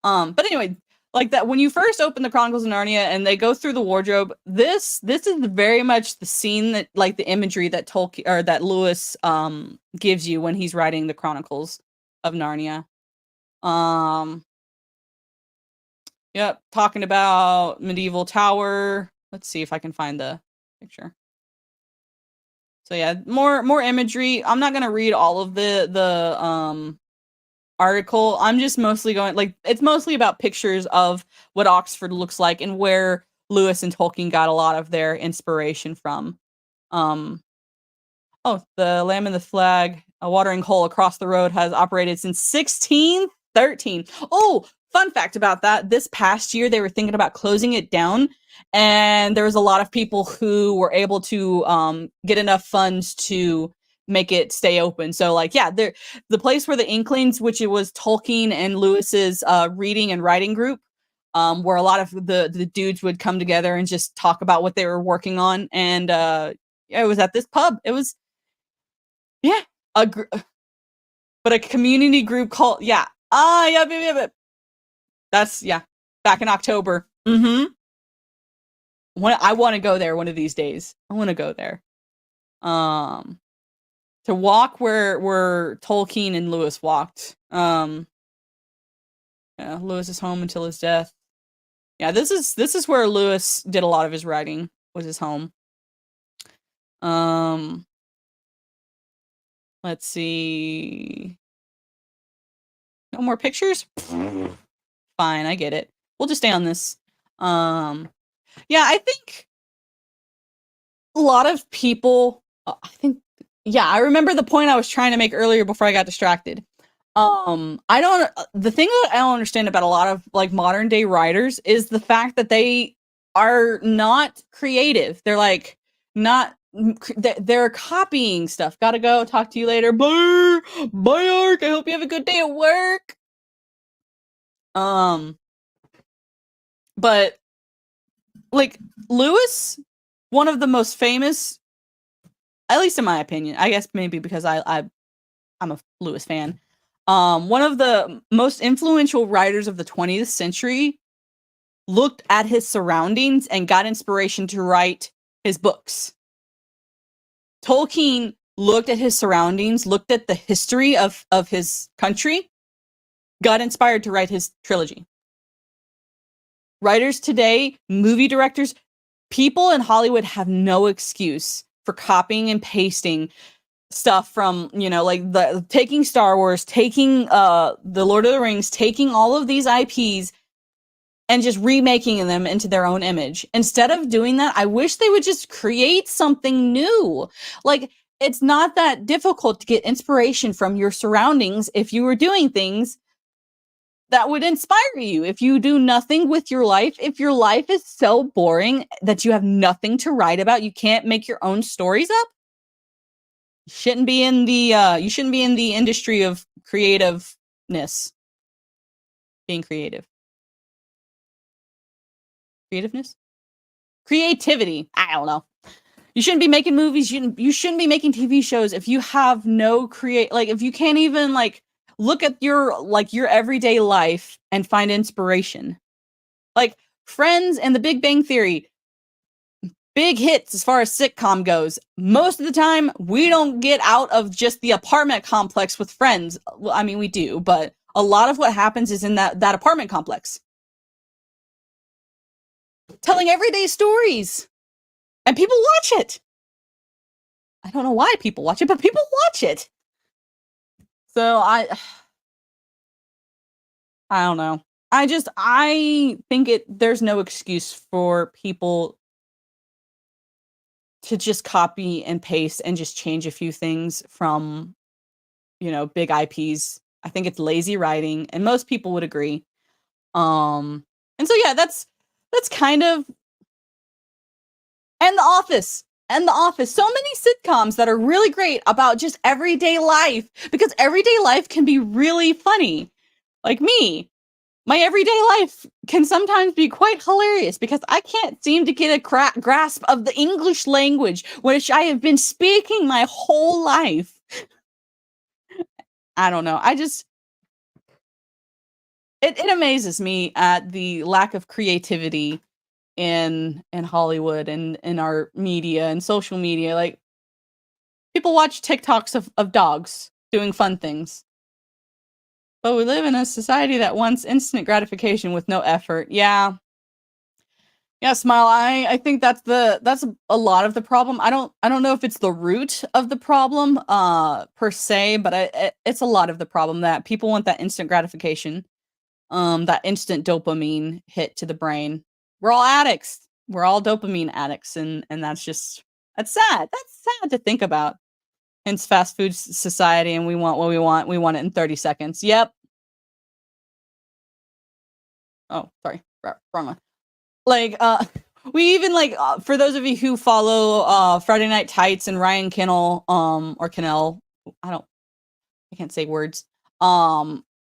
But anyway, like that when you first open the Chronicles of Narnia and they go through the wardrobe, this is very much the scene that, like, the imagery that Tolkien or that Lewis gives you when he's writing the Chronicles of Narnia. Yep, talking about medieval tower. Let's see if I can find the picture. So yeah, more imagery. I'm not gonna read all of the article. I'm just mostly going, like, it's mostly about pictures of what Oxford looks like and where Lewis and Tolkien got a lot of their inspiration from. Um, oh, the Lamb and the Flag, a watering hole across the road, has operated since 1613. Oh, fun fact about that. This past year, they were thinking about closing it down, and there was a lot of people who were able to get enough funds to make it stay open. So, like, yeah, the place where the Inklings, which it was Tolkien and Lewis's reading and writing group, where a lot of the dudes would come together and just talk about what they were working on. And yeah, it was at this pub. It was, yeah, but a community group called, yeah. Yeah. That's, yeah, back in October. I want to go there one of these days. I want to go there. To walk where Tolkien and Lewis walked. Yeah, Lewis is home until his death. Yeah, this is where Lewis did a lot of his writing, was his home. Let's see. No more pictures? Fine, I get it. We'll just stay on this. Yeah, I think a lot of people, I remember the point I was trying to make earlier before I got distracted. The thing that I don't understand about a lot of, like, modern day writers is the fact that they are not creative. They're like not they're copying stuff. Gotta go. Talk to you later. Bye. Bye, Ark. I hope you have a good day at work. But like Lewis, one of the most famous, at least in my opinion, I guess maybe because I'm a Lewis fan. One of the most influential writers of the 20th century looked at his surroundings and got inspiration to write his books. Tolkien looked at his surroundings, looked at the history of his country, got inspired to write his trilogy. Writers today, movie directors, people in Hollywood have no excuse for copying and pasting stuff from, like taking Star Wars, taking the Lord of the Rings, taking all of these IPs and just remaking them into their own image. Instead of doing that, I wish they would just create something new. Like, it's not that difficult to get inspiration from your surroundings if you were doing things that would inspire you. If you do nothing with your life, if your life is so boring that you have nothing to write about, you can't make your own stories up, you shouldn't be in the industry of creativeness. Being creativeness? Creativity. I don't know. You shouldn't be making movies. You shouldn't be making TV shows if you have no if you can't even look at your everyday life and find inspiration. Like Friends and The Big Bang Theory, big hits as far as sitcom goes. Most of the time, we don't get out of just the apartment complex with friends. Well, I mean, we do, but a lot of what happens is in that apartment complex. Telling everyday stories. And people watch it. I don't know why people watch it, but people watch it. So I don't know. I think there's no excuse for people to just copy and paste and just change a few things from, big IPs. I think it's lazy writing, and most people would agree. And so yeah, that's kind of. And The Office. So many sitcoms that are really great about just everyday life, because everyday life can be really funny. Like me, my everyday life can sometimes be quite hilarious because I can't seem to get a grasp of the English language, which I have been speaking my whole life. I don't know. It amazes me at the lack of creativity in Hollywood and in our media and social media. Like, people watch TikToks of dogs doing fun things. But we live in a society that wants instant gratification with no effort. Yeah. Yeah, Smile. I think that's a lot of the problem. I don't know if it's the root of the problem per se, but it's a lot of the problem that people want that instant gratification. That instant dopamine hit to the brain. We're all addicts. We're all dopamine addicts, and that's sad. That's sad to think about. It's fast food society, and we want what we want. We want it in 30 seconds. Yep. Oh, sorry. Wrong one. We even for those of you who follow Friday Night Tights and Ryan Kinnell, or Kinnell, I can't say words.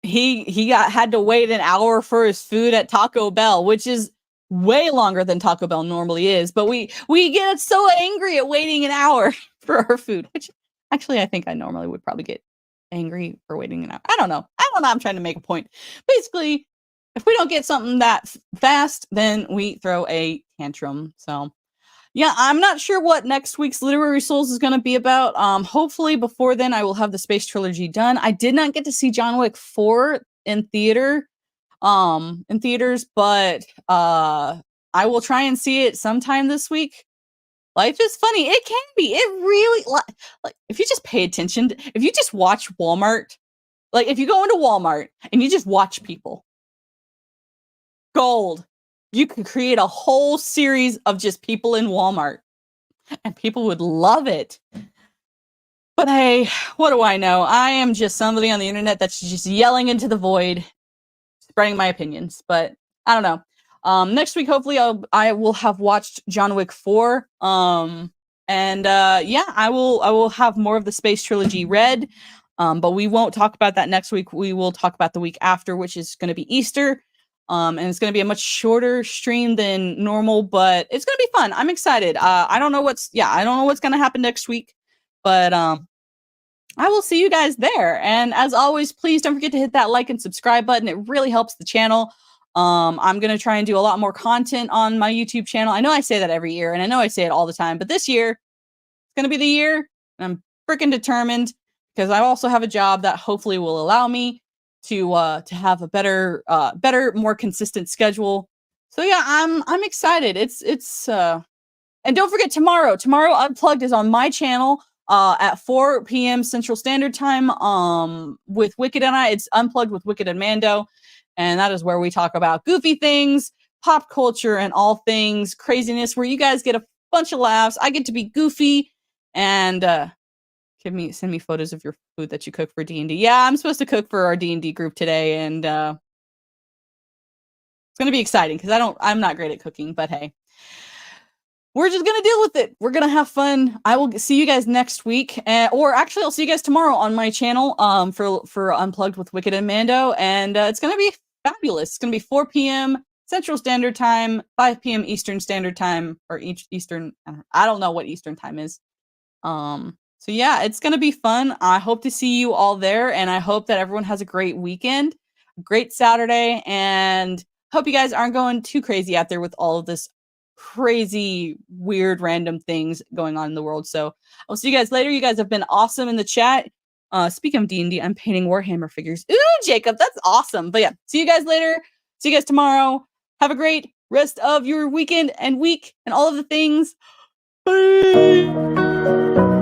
He had to wait an hour for his food at Taco Bell, which is way longer than Taco Bell normally is. But we get so angry at waiting an hour for our food, which actually I think I normally would probably get angry for waiting an hour. I don't know. I'm trying to make a point. Basically, if we don't get something that fast, then we throw a tantrum. So yeah, I'm not sure what next week's Literary Souls is going to be about. Hopefully before then I will have the Space Trilogy done. I did not get to see John Wick 4 in theaters, but I will try and see it sometime this week. Life is funny. It can be. It really, like, if you just pay attention, if you just watch Walmart, like if you go into Walmart and you just watch people, gold. You could create a whole series of just people in Walmart, and people would love it. But hey, what do I know? I am just somebody on the internet that's just yelling into the void, spreading my opinions. But I don't know. Next week, hopefully, I will have watched John Wick 4. Yeah, I will have more of the Space Trilogy read. But we won't talk about that next week. We will talk about the week after, which is going to be Easter. And it's going to be a much shorter stream than normal, but it's going to be fun. I'm excited. I don't know what's going to happen next week, but I will see you guys there. And as always, please don't forget to hit that like and subscribe button. It really helps the channel. I'm going to try and do a lot more content on my YouTube channel. I know I say that every year, and I know I say it all the time, but this year it's going to be the year. I'm freaking determined because I also have a job that hopefully will allow me to have a better, more consistent schedule. So yeah, I'm excited. It's and don't forget tomorrow. Tomorrow Unplugged is on my channel at 4 p.m. Central Standard Time with Wicked and I. It's Unplugged with Wicked and Mando. And that is where we talk about goofy things, pop culture, and all things craziness, where you guys get a bunch of laughs. I get to be goofy and send me photos of your food that you cook for D&D. Yeah, I'm supposed to cook for our D&D group today, and it's going to be exciting because I'm not great at cooking, but hey. We're just going to deal with it. We're going to have fun. I will see you guys next week. Or actually, I'll see you guys tomorrow on my channel for Unplugged with Wicked and Mando. And it's going to be fabulous. It's going to be 4 p.m. Central Standard Time, 5 p.m. Eastern Standard Time, or Eastern. I don't know what Eastern Time is. So yeah, it's going to be fun. I hope to see you all there. And I hope that everyone has a great weekend, a great Saturday. And hope you guys aren't going too crazy out there with all of this crazy, weird, random things going on in the world. So I'll see you guys later. You guys have been awesome in the chat. Speaking of D&D, I'm painting Warhammer figures. Ooh, Jacob, that's awesome. But yeah, see you guys later. See you guys tomorrow. Have a great rest of your weekend and week and all of the things. Bye.